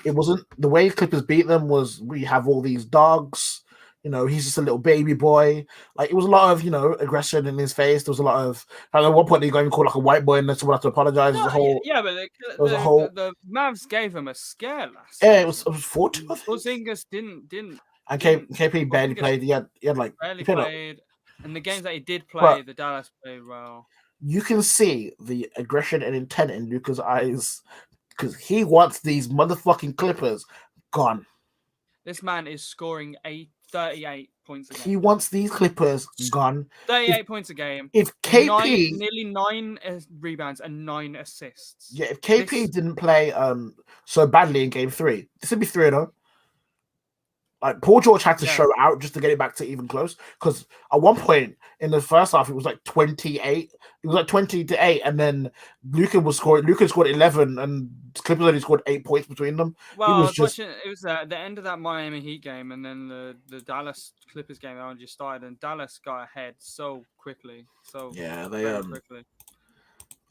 Speaker 1: it wasn't the way Clippers beat them was we have all these dogs. You know, he's just a little baby boy. Like it was a lot of aggression in his face. There was a lot of at one point he got even called like a white boy, and then someone had to apologize.
Speaker 2: No, yeah, but the Mavs gave him a scare last.
Speaker 1: Yeah, it was 40.
Speaker 2: Porzingis didn't.
Speaker 1: And KP barely played. He had like
Speaker 2: barely
Speaker 1: played
Speaker 2: played, and the games that he did play, the Dallas played well.
Speaker 1: You can see the aggression and intent in Luca's eyes because he wants these motherfucking Clippers gone.
Speaker 2: This man is scoring 38 points a game.
Speaker 1: He wants these Clippers gone.
Speaker 2: 38 points a game.
Speaker 1: If KP
Speaker 2: nearly 9 rebounds and 9 assists.
Speaker 1: Yeah, if KP didn't play so badly in Game 3, this would be 3-0. Like Paul George had to show out just to get it back to even close. Because at one point in the first half, it was like 28. It was like 20-8, and then Luka scored 11, and Clippers only scored 8 points between them.
Speaker 2: Well, I was watching. It was the end of that Miami Heat game, and then the Dallas Clippers game that just started, and Dallas got ahead so quickly. So
Speaker 1: yeah, they
Speaker 2: quickly.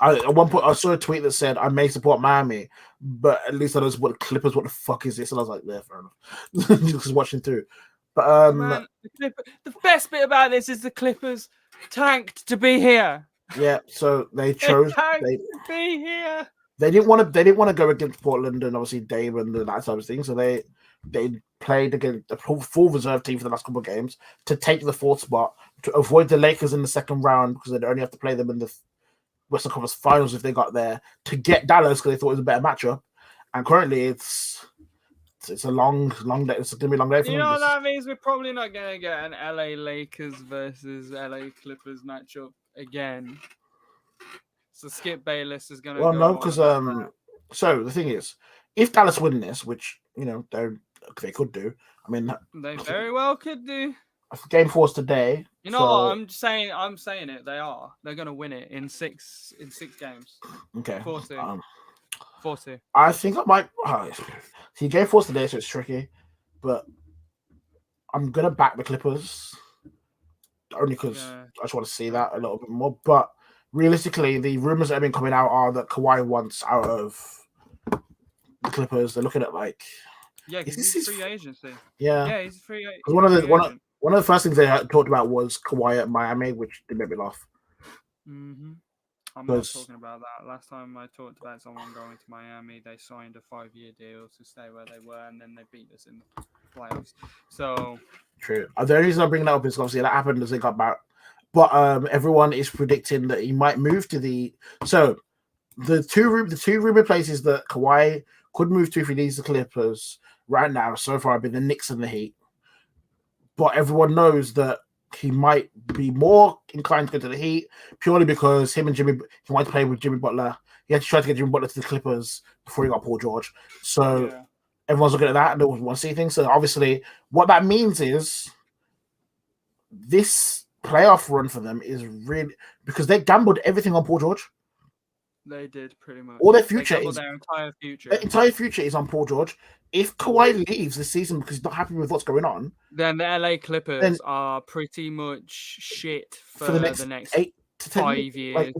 Speaker 1: At one point, I saw a tweet that said, "I may support Miami, but at least I know what Clippers. What the fuck is this?" And I was like, "Yeah, fair enough." Just watching through, but
Speaker 2: man, the best bit about this is the Clippers tanked to be here.
Speaker 1: Yeah, so they chose
Speaker 2: to be here.
Speaker 1: They didn't want to go against Portland and obviously Dame and that type of thing. So they played against the full reserve team for the last couple of games to take the 4th spot to avoid the Lakers in the second round because they'd only have to play them in the Western Conference Finals if they got there to get Dallas because they thought it was a better matchup. And currently, it's a long day. It's gonna be a long day for them.
Speaker 2: You know what that means? We're probably not gonna get an LA Lakers versus LA Clippers matchup again. So Skip Bayless is gonna.
Speaker 1: Well, no, because so the thing is, if Dallas win this, which they could do. I mean,
Speaker 2: they very well could do.
Speaker 1: Game 4's today.
Speaker 2: You know what? I'm saying it. They're gonna win it in 6 games.
Speaker 1: Okay.
Speaker 2: 4-2. 4-2.
Speaker 1: I think I might. See, Game 4's today, so it's tricky. But I'm gonna back the Clippers only because I just want to see that a little bit more. But realistically, the rumors that have been coming out are that Kawhi wants out of the Clippers. They're looking at like.
Speaker 2: Yeah, because he's free agency.
Speaker 1: Yeah,
Speaker 2: he's free.
Speaker 1: One of the first things they talked about was Kawhi at Miami, which did make me laugh.
Speaker 2: Mm-hmm. I'm not talking about that. Last time I talked about someone going to Miami, they signed a 5-year deal to stay where they were, and then they beat us in the playoffs. So
Speaker 1: true. The only reason I'm bringing that up is obviously that happened as they got back. But everyone is predicting that he might move to the. So the two rumored places that Kawhi could move to if he leaves the Clippers right now so far have been the Knicks and the Heat. But everyone knows that he might be more inclined to go to the Heat purely because he wanted to play with Jimmy Butler. He had to try to get Jimmy Butler to the Clippers before he got Paul George. So everyone's looking at that and they want to see things. So obviously what that means is this playoff run for them is really because they gambled everything on Paul George.
Speaker 2: They did pretty much.
Speaker 1: All their future
Speaker 2: their entire future.
Speaker 1: Their entire future is on Paul George. If Kawhi leaves this season because he's not happy with what's going on,
Speaker 2: then the LA Clippers are pretty much shit for the next
Speaker 1: 8 to 10
Speaker 2: 5 years.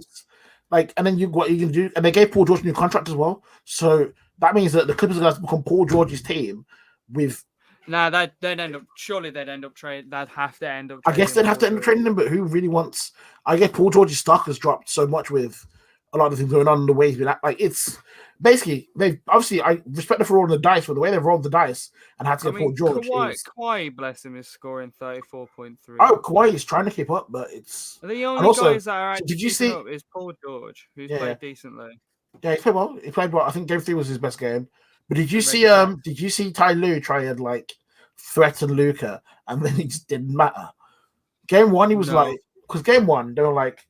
Speaker 1: And then what you can do, and they gave Paul George a new contract as well. So that means that the Clippers are going to become Paul George's team with.
Speaker 2: Nah, they'd end up. Surely they'd end up trading. They'd have to end up.
Speaker 1: I guess they'd have to end up trading him, but who really wants? I guess Paul George's stock has dropped so much with a lot of things going on in the ways we like it's basically they obviously I respect them for rolling the dice, but the way they've rolled the dice and had to get Paul George is
Speaker 2: Kawhi, bless him, is scoring 34.3.
Speaker 1: oh Kawhi is trying to keep up, but it's
Speaker 2: the only
Speaker 1: also,
Speaker 2: guys that are actually
Speaker 1: did you see
Speaker 2: up is Paul George, who's played decently.
Speaker 1: Yeah, he played well. He played well. I think Game 3 was his best game. But did you see Ty Lue try and like threaten Luka, and then it just didn't matter. Game 1, he was like, because Game 1 they were like,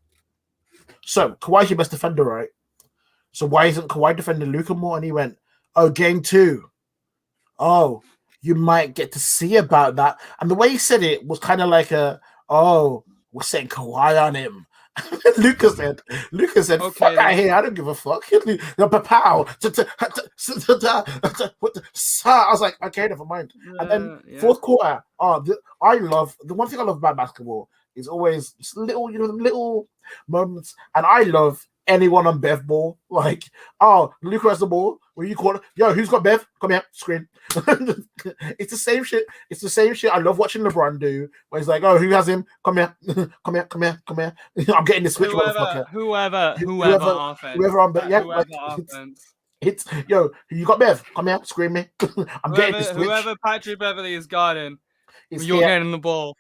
Speaker 1: so Kawhi's your best defender, right? So why isn't Kawhi defending Luka more? And he went, oh, Game 2. Oh, you might get to see about that. And the way he said it was kind of like we're setting Kawhi on him. Luka said, okay, fuck out here. I don't give a fuck. Pow. I was like, okay, never mind. And then fourth quarter, the one thing I love about basketball is always little moments. And I love anyone on Bev ball. Like, Luka has the ball. When you call it, yo, who's got Bev? Come here, screen. It's the same shit. It's the same shit. I love watching LeBron do, where he's like, oh, who has him? Come here, come here, come here, come here. I'm getting the switch, motherfucker.
Speaker 2: Whoever
Speaker 1: on, but yeah, it's yo, you got Bev? Come here, screen me. Getting the switch.
Speaker 2: Whoever Patrick Beverly is guarding, you're getting the ball.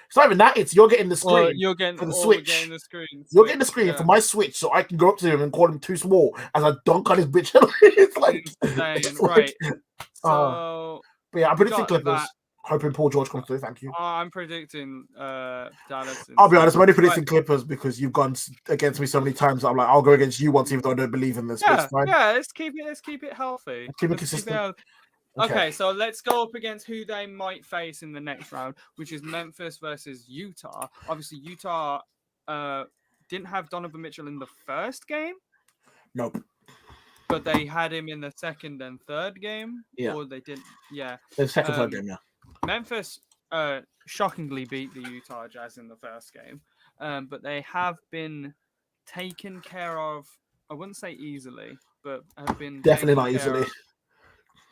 Speaker 1: It's not even that. It's you're getting the screen.
Speaker 2: You're getting
Speaker 1: for the switch.
Speaker 2: You're
Speaker 1: getting the screen for my switch, so I can go up to him and call him too small as I dunk on his bitch. It's like,
Speaker 2: right. So,
Speaker 1: but yeah, I'm predicting Clippers. Hoping Paul George comes through. Thank you.
Speaker 2: I'm predicting Dallas.
Speaker 1: I'll be honest. I'm only predicting Clippers because you've gone against me so many times. I'm like, I'll go against you once, even though I don't believe in this.
Speaker 2: Yeah, let's keep it healthy.
Speaker 1: Keep it consistent.
Speaker 2: Okay, so let's go up against who they might face in the next round, which is Memphis versus Utah. Obviously, Utah didn't have Donovan Mitchell in the first game.
Speaker 1: Nope.
Speaker 2: But they had him in the second and third game.
Speaker 1: Yeah.
Speaker 2: Or they didn't. Yeah.
Speaker 1: The second, third game, yeah.
Speaker 2: Memphis shockingly beat the Utah Jazz in the first game. But they have been taken care of, I wouldn't say easily, but have been
Speaker 1: definitely not easily.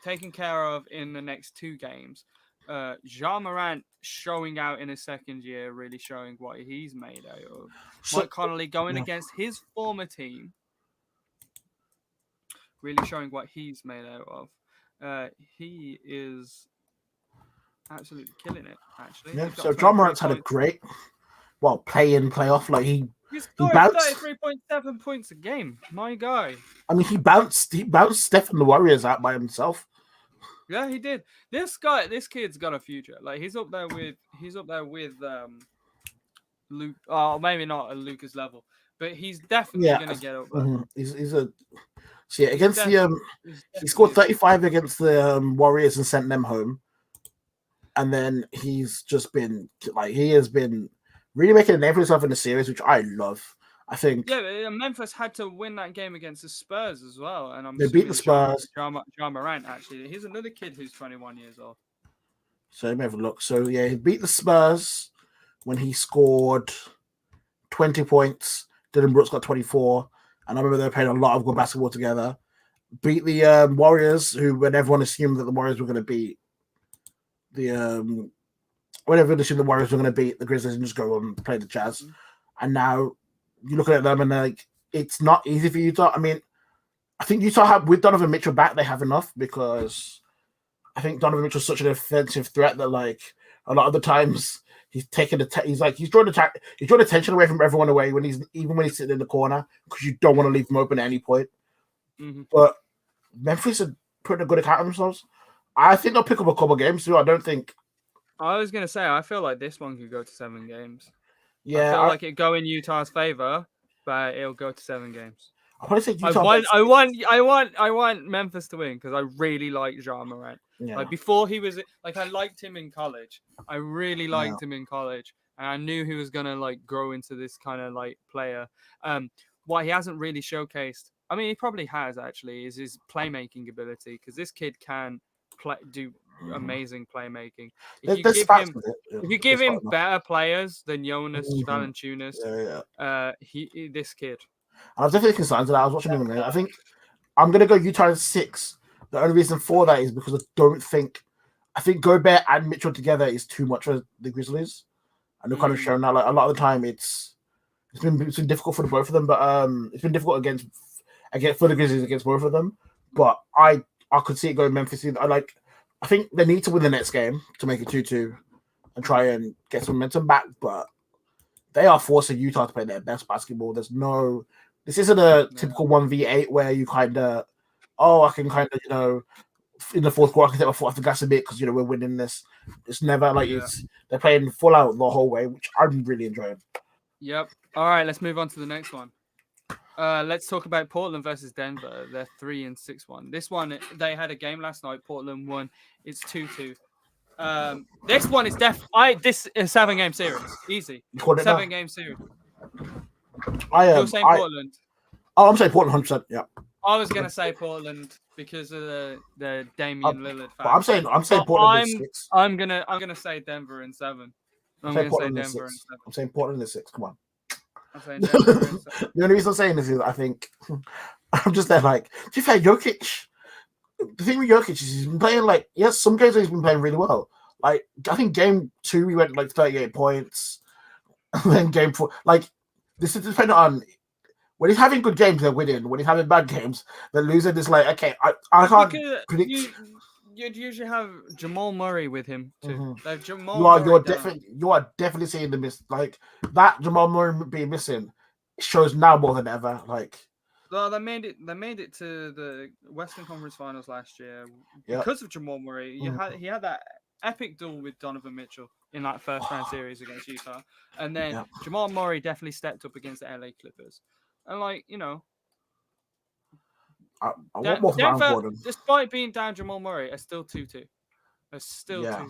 Speaker 2: Taken care of in the next two games. Ja Morant showing out in his second year, really showing what he's made out of. Mike Conley going against his former team, really showing what he's made out of. He is absolutely killing it, actually.
Speaker 1: Yeah, so Ja Morant's had a great, playoff. Like he
Speaker 2: scored 33.7 points a game. My guy.
Speaker 1: I mean, he bounced Steph and the Warriors out by himself.
Speaker 2: Yeah, he did. This kid's got a future. Like he's up there with Luke. Oh, maybe not at Luka's level, but he's definitely gonna get up there.
Speaker 1: Mm-hmm. Against he scored 35 against the Warriors and sent them home, and then he's just been he has been really making a name for himself in the series, which I love. I think.
Speaker 2: Yeah, Memphis had to win that game against the Spurs as well, and
Speaker 1: they beat the Spurs.
Speaker 2: Ja Morant, actually, he's another kid who's 21 years old.
Speaker 1: So let me have a look. So yeah, he beat the Spurs when he scored 20 points. Dylan Brooks got 24, and I remember they were playing a lot of good basketball together. Beat the Warriors, when everyone assumed that the Warriors were going to beat the whenever they assumed the Warriors were going to beat the Grizzlies and just go on and play the Jazz, and now. You look at them and it's not easy for Utah. I mean, I think Utah with Donovan Mitchell back, they have enough because I think Donovan Mitchell's such an offensive threat that a lot of the times he's taking he's drawing attention away from everyone away when he's sitting in the corner because you don't want to leave him open at any point.
Speaker 2: Mm-hmm.
Speaker 1: But Memphis are putting a good account of themselves. I think they'll pick up a couple of games too. I don't think.
Speaker 2: I was gonna say I feel like this one could go to 7 games.
Speaker 1: Yeah,
Speaker 2: I feel like it go in Utah's favor, but it'll go to 7 games.
Speaker 1: I want to say Utah.
Speaker 2: I want Memphis to win because I really like Ja Morant.
Speaker 1: Yeah.
Speaker 2: Like before he was I liked him in college. I really liked him in college, and I knew he was gonna grow into this kind of player. What he hasn't really showcased, I mean, he probably has actually, is his playmaking ability because this kid can do amazing playmaking. If you give him better players than Jonas Valanciunas, this kid.
Speaker 1: I was definitely concerned that I was watching him. I think I'm gonna go Utah 6. The only reason for that is because I think Gobert and Mitchell together is too much for the Grizzlies, and they've kind of shown that a lot of the time it's It's been difficult for the both of them, but it's been difficult against for the Grizzlies against both of them. But I could see it going Memphis. I think they need to win the next game to make it 2-2 and try and get some momentum back. But they are forcing Utah to play their best basketball. This isn't a typical 1v8 where you kind of, I can kind of, in the fourth quarter, I can take my foot off the gas a bit because, we're winning this. It's never like they're playing full out the whole way, which I'm really enjoying.
Speaker 2: Yep. All right, let's move on to the next one. Let's talk about Portland versus Denver. They're 3-6-1. This one, they had a game last night. Portland won. It's 2-2. This one is this is a 7-game series. Easy. 7-game series. You're saying Portland.
Speaker 1: I'm saying Portland 100%. Yeah.
Speaker 2: I was gonna say Portland because of the Damian Lillard fact.
Speaker 1: But I'm saying Portland in 6.
Speaker 2: I'm gonna say Denver in 7. I'm gonna say Denver in 7.
Speaker 1: I'm saying Portland in 6. Come on.
Speaker 2: I'm saying Denver in 7.
Speaker 1: The only reason I'm saying this is I think I'm just there like, to be fair, Jokic. The thing with Jokic is he's been playing some games he's been playing really well. Like I think game 2 he went 38 points, and then game 4 this is dependent on when he's having good games they're winning. When he's having bad games they're losing. It's like okay, I can't predict.
Speaker 2: You'd usually have Jamal Murray with him too.
Speaker 1: Mm-hmm.
Speaker 2: Like
Speaker 1: you are definitely seeing the miss that Jamal Murray being missing shows now more than ever.
Speaker 2: Well, they made it to the Western Conference Finals last year because of Jamal Murray. He had that epic duel with Donovan Mitchell in that first round series against Utah, and then Jamal Murray definitely stepped up against the LA Clippers, and
Speaker 1: I want more from
Speaker 2: Denver, despite being down Jamal Murray, are still 2-2. Are still 2-2.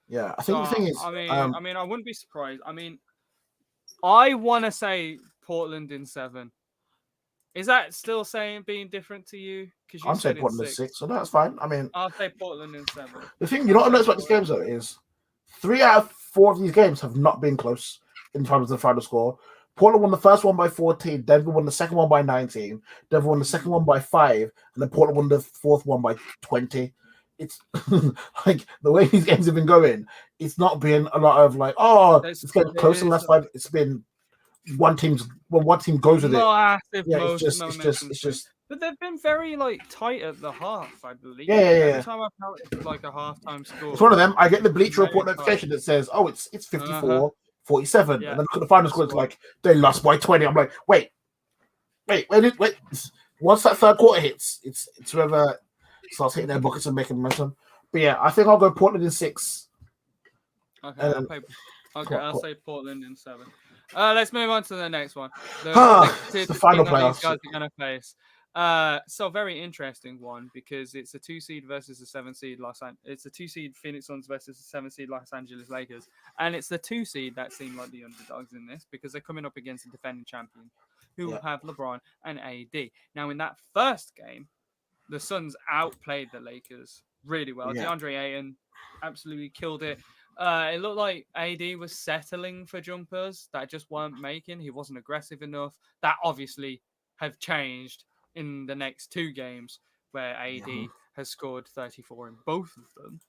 Speaker 1: Yeah, I think the thing is,
Speaker 2: I mean, I wouldn't be surprised. I mean, I want to say Portland in 7. Is that still being different to you? Because
Speaker 1: I'm saying Portland in 6, so that's fine. I mean,
Speaker 2: I'll say Portland in 7.
Speaker 1: The thing you don't know about these games though is 3 out of 4 of these games have not been close in terms of the final score. Portland won the first one by 14. Denver won the second one by 19. Denver won the second one by 5, and then Portland won the fourth one by 20. It's the way these games have been going. It's not been a lot of it's getting close and less. It's been one team goes with it. It's just.
Speaker 2: But they've been very tight at the half, I believe.
Speaker 1: Yeah.
Speaker 2: Every time I've felt it's a halftime score.
Speaker 1: It's one of them. I get the Bleacher Report notification that says, "Oh, it's 54-47," and then look at the final score. It's they lost by 20. I'm like, wait. Once that third quarter hits, it's whoever starts hitting their buckets and making momentum. But yeah, I think I'll go Portland in 6.
Speaker 2: Okay, I'll say Portland in 7. Let's move on to the next one. The
Speaker 1: final playoffs
Speaker 2: these guys are going to face. So very interesting one because it's a 2 seed versus a 7 seed It's a 2 seed Phoenix Suns versus a 7 seed Los Angeles Lakers, and it's the 2 seed that seem like the underdogs in this because they're coming up against a defending champion who have LeBron and AD. Now in that first game, the Suns outplayed the Lakers really well. DeAndre Ayton absolutely killed it. It looked like AD was settling for jumpers that just weren't making. He wasn't aggressive enough. That obviously have changed in the next 2 games where AD has scored 34 in both of them.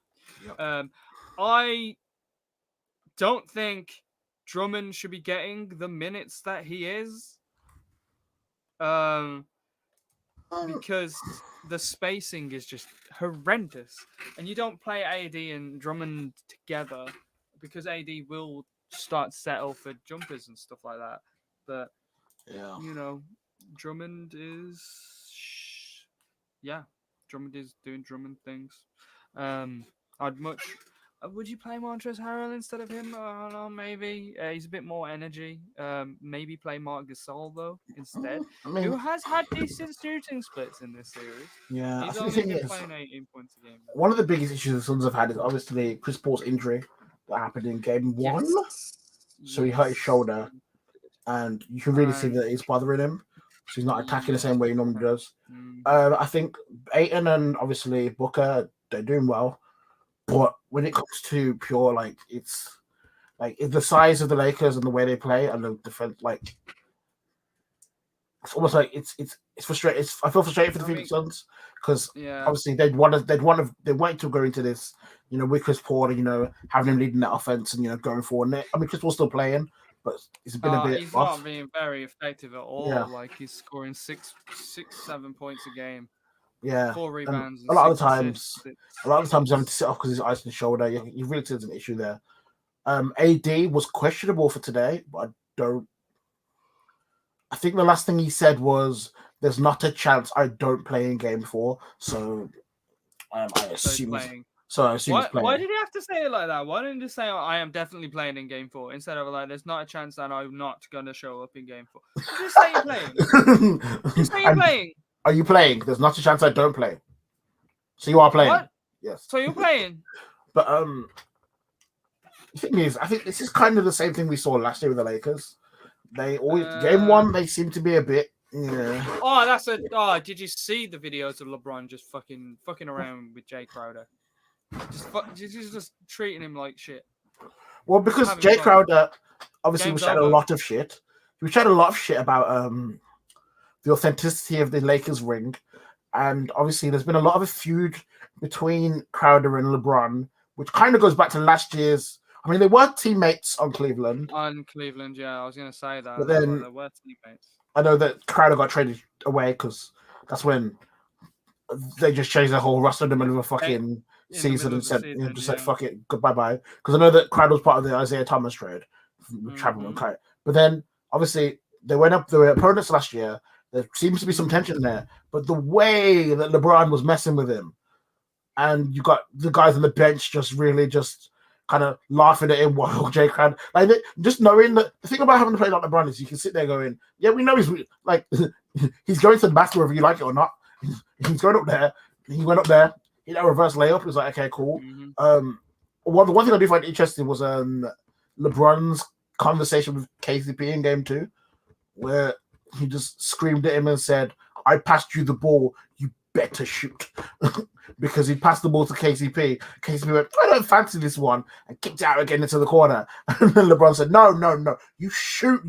Speaker 2: I don't think Drummond should be getting the minutes that he is because the spacing is just horrendous. And you don't play AD and Drummond together because AD will start to settle for jumpers and stuff like that. But, Drummond is doing Drummond things. Would you play Montrezl Harrell instead of him? I don't know, maybe. He's a bit more energy. Maybe play Marc Gasol, though, instead. Who has had decent shooting splits in this series.
Speaker 1: Yeah,
Speaker 2: he's only been playing 18 points a game.
Speaker 1: One of the biggest issues the Suns have had is obviously Chris Paul's injury that happened in game 1. So he hurt his shoulder, and you can really see that it's bothering him. So he's not attacking the same way he normally does. I think Ayton and obviously Booker, they're doing well. But when it comes to pure, it's the size of the Lakers and the way they play and the defense, it's almost like it's frustrating. I feel frustrated for the Phoenix Suns because obviously they wanted to go into this, with Chris Paul, having him leading that offense and going forward. I mean, Chris Paul's still playing, but it's been a bit
Speaker 2: He's
Speaker 1: off.
Speaker 2: not being very effective at all.
Speaker 1: Yeah.
Speaker 2: Like he's scoring 7 points a game,
Speaker 1: Yeah,
Speaker 2: 4
Speaker 1: and
Speaker 2: rebounds, and
Speaker 1: a lot of
Speaker 2: 6
Speaker 1: the times,
Speaker 2: assists.
Speaker 1: he's having to sit off because he's ice in the shoulder. You really see there's an issue there. AD was questionable for today, but I think the last thing he said was, "There's not a chance I don't play in Game 4." So I assume he's
Speaker 2: playing.
Speaker 1: playing.
Speaker 2: Why did he have to say it like that? Why didn't he just say, I am definitely playing in Game 4, instead of like, there's not a chance that I'm not going to show up in Game 4? Just say you're playing. Just say you're playing.
Speaker 1: Are you playing? There's not a chance I don't play. So you are playing?
Speaker 2: What?
Speaker 1: Yes.
Speaker 2: So you're playing?
Speaker 1: But the thing is, I think this is kind of the same thing we saw last year with the Lakers. They always Game 1, they seem to be a bit. Yeah.
Speaker 2: Oh, did you see the videos of LeBron just fucking around with Jay Crowder? Just treating him like shit.
Speaker 1: Well, because Jay Crowder obviously was chatting a lot of shit. He was chatting a lot of shit about the authenticity of the Lakers ring, and obviously there's been a lot of a feud between Crowder and LeBron, which kind of goes back to last year's. I mean, they were teammates on Cleveland.
Speaker 2: On Cleveland, yeah, I was gonna say that.
Speaker 1: But then
Speaker 2: they were teammates.
Speaker 1: I know that Crowder got traded away because that's when they just changed their whole roster in the middle of a fucking season and said, said, fuck it, goodbye bye. Because I know that Crowder was part of the Isaiah Thomas trade, but then obviously they were opponents last year. There seems to be some tension there, but the way that LeBron was messing with him, and you got the guys on the bench just really just kind of laughing at him while Jay Crowder, like just knowing that the thing about having to play like LeBron is you can sit there going, yeah, we know he's like he's going to the basket whether you like it or not. He's going up there. He went up there. He had a reverse layup. It was like, okay, cool. One thing I do find interesting was LeBron's conversation with KCP in Game 2, where he just screamed at him and said, "I passed you the ball. You better shoot." Because he passed the ball to KCP. KCP went, "I don't fancy this one," and kicked it out again into the corner. And then LeBron said, No, you shoot.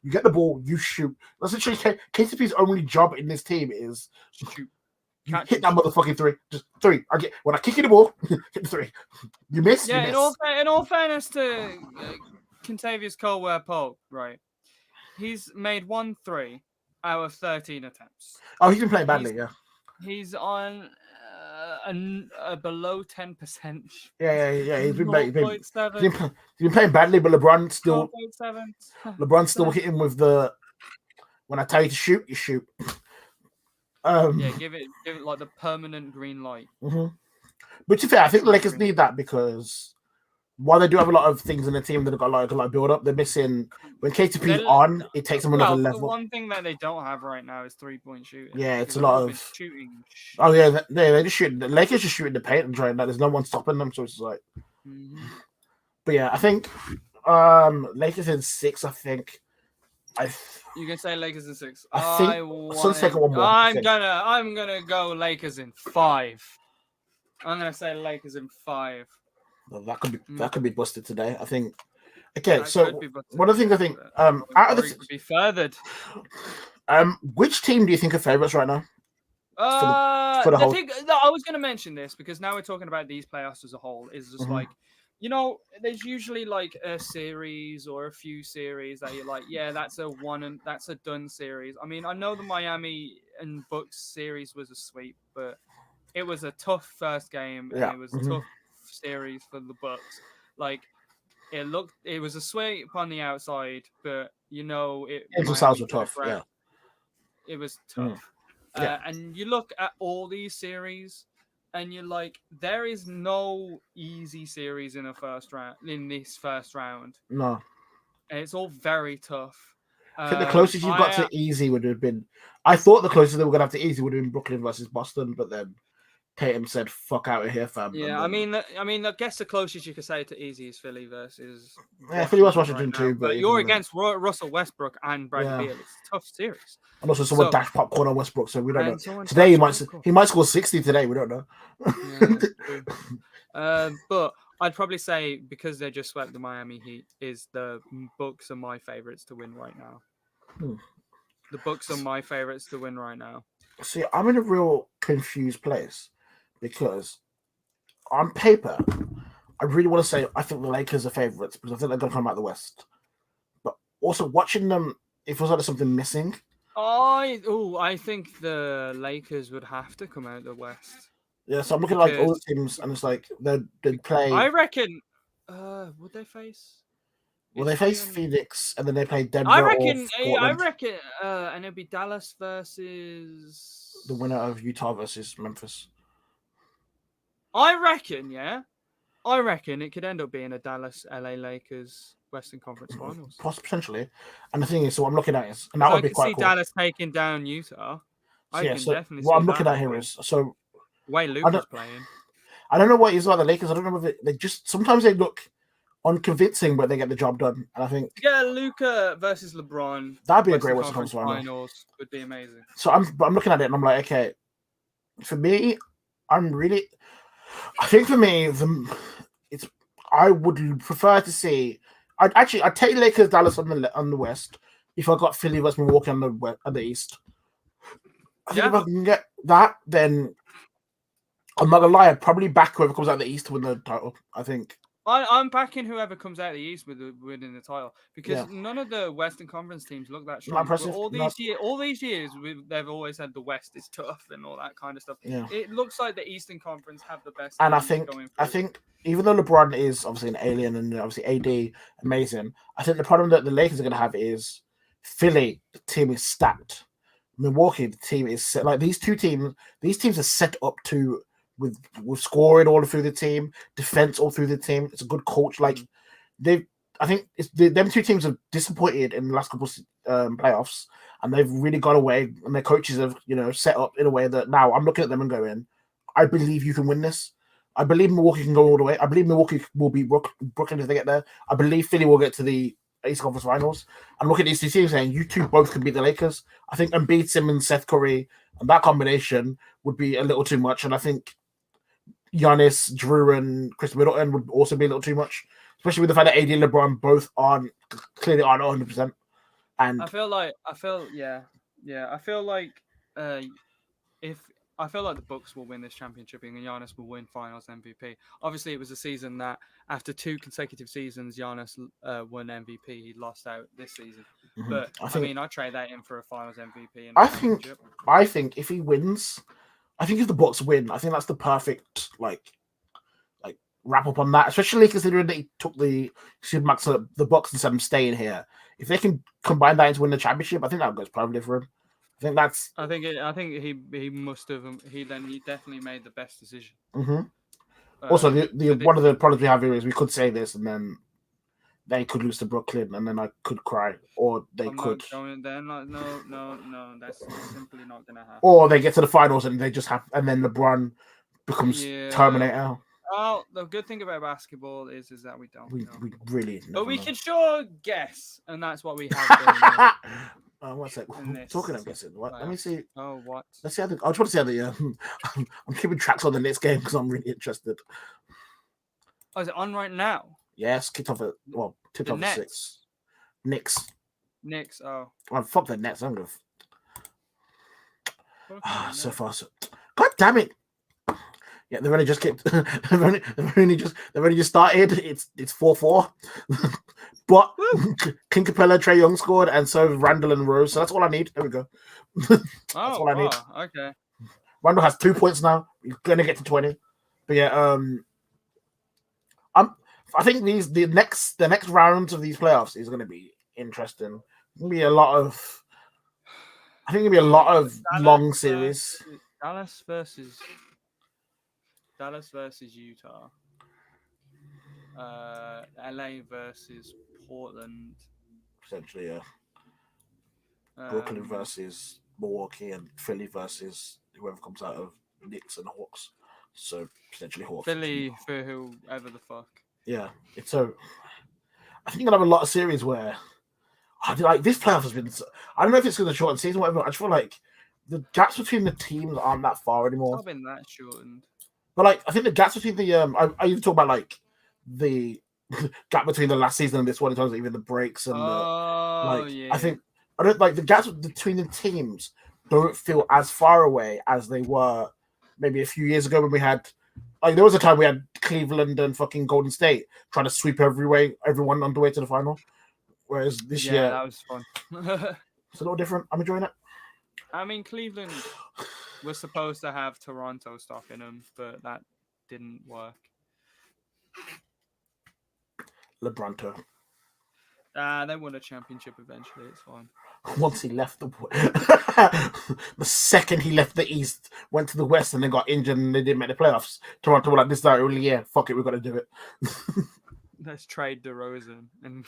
Speaker 1: You get the ball, you shoot. That's literally KCP's only job in this team is shoot. Hit that motherfucking three. Just three. When I kick you the ball, hit the three. You miss.
Speaker 2: Yeah,
Speaker 1: you miss.
Speaker 2: In all fairness to Kentavious Caldwell-Pope, right? He's made 1 3 out of 13 attempts.
Speaker 1: Oh, he's been playing badly, yeah.
Speaker 2: He's on a below 10%.
Speaker 1: Yeah. He's been playing badly, but LeBron's still hitting with the when I tell you to shoot, you shoot.
Speaker 2: Give it like the permanent green light.
Speaker 1: But to be fair, I think the Lakers need that because while they do have a lot of things in the team that have got like build up, they're missing when KCP's on. It takes them another level.
Speaker 2: The one thing that they don't have right now is 3-point shooting.
Speaker 1: Yeah, it's a lot of
Speaker 2: shooting.
Speaker 1: Oh yeah, they just shoot. The Lakers just shooting the paint and trying that. There's no one stopping them, so it's like. But yeah, I think Lakers in 6. I think.
Speaker 2: You can say Lakers in 6.
Speaker 1: I think Suns take one more.
Speaker 2: I'm gonna go Lakers in 5. I'm gonna say Lakers in 5.
Speaker 1: Well, that could be busted today. I think. Okay, so one of the things I think out of the
Speaker 2: be furthered.
Speaker 1: Which team do you think are favorites right now? For the whole...
Speaker 2: I was going to mention this because now we're talking about these playoffs as a whole. Is just like, there's usually like a series or a few series that you're like, yeah, that's a done series. I mean, I know the Miami and Bucks series was a sweep, but it was a tough first game and it was a tough series for the Bucks. Like, it was a sweep on the outside, but
Speaker 1: it were tough. Yeah,
Speaker 2: it was tough. And you look at all these series, and you're like, there is no easy series in this first round.
Speaker 1: No,
Speaker 2: and it's all very tough.
Speaker 1: I think the closest you got to easy would have been. I thought the closest they were going to have to easy would have been Brooklyn versus Boston, but then Tatum said, "Fuck out of here, fam."
Speaker 2: Yeah, I mean, I guess the closest you could say to easy is Philly versus.
Speaker 1: Philly versus Washington too.
Speaker 2: But you're against Russell Westbrook and Bradley Beal. It's a tough series.
Speaker 1: And also someone dash popcorn on Westbrook, so we don't know. Today he might score 60 today. We don't know.
Speaker 2: But I'd probably say because they just swept the Miami Heat, is the Bucks are my favorites to win right now. The Bucks are my favorites to win right now.
Speaker 1: See, I'm in a real confused place because on paper, I really want to say I think the Lakers are favorites because I think they're going to come out of the West. also watching them, it feels like there's something missing.
Speaker 2: I think the Lakers would have to come out the West
Speaker 1: Yeah, so I'm looking at like all the
Speaker 2: because
Speaker 1: teams, and it's like they play.
Speaker 2: I reckon. Would they face?
Speaker 1: Well,
Speaker 2: Is
Speaker 1: they face
Speaker 2: Houston?
Speaker 1: Phoenix, and then they play
Speaker 2: I
Speaker 1: Denver or
Speaker 2: reckon. I
Speaker 1: Portland.
Speaker 2: reckon. And it'll be Dallas versus
Speaker 1: The winner of Utah versus Memphis.
Speaker 2: I reckon. Yeah. I reckon it could end up being a Dallas LA Lakers Western Conference Finals.
Speaker 1: Potentially. And the thing is, so what I'm looking at is, and that would
Speaker 2: I
Speaker 1: be
Speaker 2: can
Speaker 1: quite
Speaker 2: see
Speaker 1: cool.
Speaker 2: Dallas taking down Utah. I can
Speaker 1: so
Speaker 2: definitely
Speaker 1: what
Speaker 2: see
Speaker 1: I'm looking
Speaker 2: that
Speaker 1: at here
Speaker 2: happening.
Speaker 1: is, so
Speaker 2: The way Luka's playing.
Speaker 1: I don't know what it is about the Lakers. I don't know if they just sometimes they look unconvincing, but they get the job done. And I think
Speaker 2: Yeah, Luka versus LeBron.
Speaker 1: that'd be a great Western Conference final.
Speaker 2: Finals would be amazing.
Speaker 1: So I'm looking at it and I'm like, okay, for me, I think for me, I would prefer to see. I'd take Lakers Dallas on the West if I got Philly versus Milwaukee on the East. I think if I can get that, then I'm not gonna lie, I'd probably back whoever comes out of the East to win the title. I think.
Speaker 2: I'm backing whoever comes out of the East with winning the title because none of the Western Conference teams look that strong. All these years, they've always had the West is tough and all that kind of stuff.
Speaker 1: Yeah.
Speaker 2: It looks like the Eastern Conference have the best.
Speaker 1: And I think even though LeBron is obviously an alien and obviously AD amazing, I think the problem that the Lakers are going to have is Philly. The team is stacked. Milwaukee, the team is set. Like these teams are set up to. With scoring all through the team, defense all through the team. It's a good coach. Like I think them two teams have disappointed in the last couple playoffs, and they've really got away. And their coaches have set up in a way that now I'm looking at them and going, I believe you can win this. I believe Milwaukee can go all the way. I believe Milwaukee will beat Brooklyn if they get there. I believe Philly will get to the East Conference Finals. I'm looking at these two teams saying you two both can beat the Lakers. I think Embiid, Simmons, Seth Curry, and that combination would be a little too much, and I think Giannis, Drew, and Chris Middleton would also be a little too much, especially with the fact that AD and LeBron both clearly aren't 100%. And
Speaker 2: I feel like the Bucks will win this championship and Giannis will win Finals MVP. Obviously, it was a season that after 2 consecutive seasons, Giannis won MVP. He lost out this season, but I trade that in for a Finals MVP.
Speaker 1: I think if he wins. I think if the Bucks win, I think that's the perfect like wrap up on that. Especially considering that he took the Supermax to the Bucks and said I'm staying here. If they can combine that into win the championship, I think that goes probably for him. I think
Speaker 2: he must have. He definitely made the best decision.
Speaker 1: Mm-hmm. Also, one of the problems we have here is we could say this and then they could lose to Brooklyn, and then I could cry, or they could.
Speaker 2: No, that's simply not going to happen.
Speaker 1: Or they get to the finals and they just have, and then LeBron becomes Terminator.
Speaker 2: Well, the good thing about basketball is that we don't.
Speaker 1: We really.
Speaker 2: But we can sure guess, and that's what we have.
Speaker 1: What's that? Talking of guessing, what? Let me see.
Speaker 2: Oh, what?
Speaker 1: Let's see how I just want to see how the. I'm keeping tracks on the next game because I'm really interested.
Speaker 2: Oh, is it on right now?
Speaker 1: Yes, tipped off at 6. Knicks.
Speaker 2: Oh,
Speaker 1: fuck the Nets. I'm gonna. So far, so. God damn it! Yeah, they've only just kicked. they've only just started. It's 4-4. But Clint Capella, Trae Young scored, and so Randall and Rose. So that's all I need. There we go. That's all I need.
Speaker 2: Okay.
Speaker 1: Randall has 2 points now. He's gonna get to 20. But yeah, I think the next round of these playoffs is going to be interesting. It's going to be a lot of. I think it'll be a lot of long series.
Speaker 2: Dallas versus Utah. LA versus Portland.
Speaker 1: Potentially, yeah. Brooklyn versus Milwaukee, and Philly versus whoever comes out of Knicks and Hawks. So potentially Hawks.
Speaker 2: Philly for whoever the fuck.
Speaker 1: Yeah, it's so. I think you're gonna have a lot of series where, this playoff has been. I don't know if it's because of the shortened season, or whatever. I just feel like the gaps between the teams aren't that far anymore.
Speaker 2: It's not been that shortened.
Speaker 1: But I think the gaps between the I even talk about the gap between the last season and this one in terms of even the breaks and I think I don't the gaps between the teams don't feel as far away as they were maybe a few years ago when we had. There was a time we had Cleveland and fucking Golden State trying to sweep everyone on the way to the final. Whereas this
Speaker 2: Yeah,
Speaker 1: year
Speaker 2: that was fun.
Speaker 1: it's a little different. I'm enjoying it.
Speaker 2: I mean, Cleveland was supposed to have Toronto stock in them, but that didn't work.
Speaker 1: LeBronto.
Speaker 2: They won a championship eventually. It's fine.
Speaker 1: Once he left the second he left the East, went to the West, and then got injured, and they didn't make the playoffs. Toronto were like, "This is our only year. Fuck it, we've got to do it."
Speaker 2: Let's trade DeRozan and.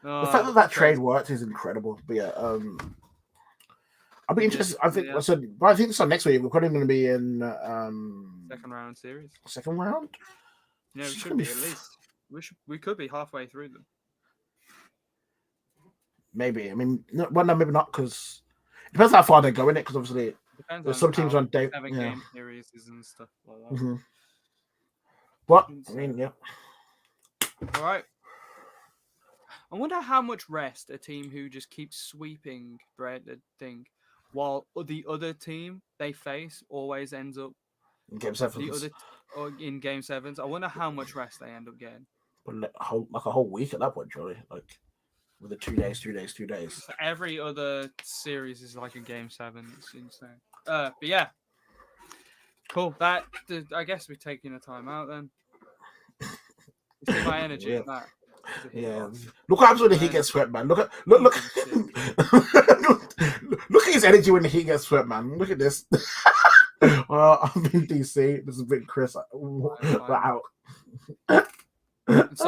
Speaker 1: The fact that trade worked is incredible. But yeah, I'll be interested. I think.
Speaker 2: Yeah.
Speaker 1: So, but I think this on next week. We're probably going to be in
Speaker 2: Second round series.
Speaker 1: second round.
Speaker 2: Yeah, we
Speaker 1: It's
Speaker 2: should
Speaker 1: gonna
Speaker 2: be
Speaker 1: be
Speaker 2: at least. We could be halfway through them.
Speaker 1: Maybe. I mean, no, well, no, maybe not because it depends how far they go in it. Because obviously,
Speaker 2: Depends
Speaker 1: there's
Speaker 2: on
Speaker 1: some teams
Speaker 2: how
Speaker 1: on day.
Speaker 2: 7
Speaker 1: Yeah.
Speaker 2: game series and stuff like that.
Speaker 1: Mm-hmm. But I mean, yeah.
Speaker 2: All right. I wonder how much rest a team who just keeps sweeping the thing, while the other team they face always ends up
Speaker 1: In game sevens,
Speaker 2: the other or in game sevens. I wonder how much rest they end up getting.
Speaker 1: but like a whole week at that point, surely, like with the 2 days.
Speaker 2: So every other series is like a game 7. It's insane. But yeah, cool. I guess we're taking a time out then. You see my energy
Speaker 1: Yeah.
Speaker 2: in that.
Speaker 1: Yeah, look what happens when the heat gets swept, man. Look look at his energy when the heat gets swept, man. Look at this. Well, I'm in DC. This has been Chris. We're out.
Speaker 2: So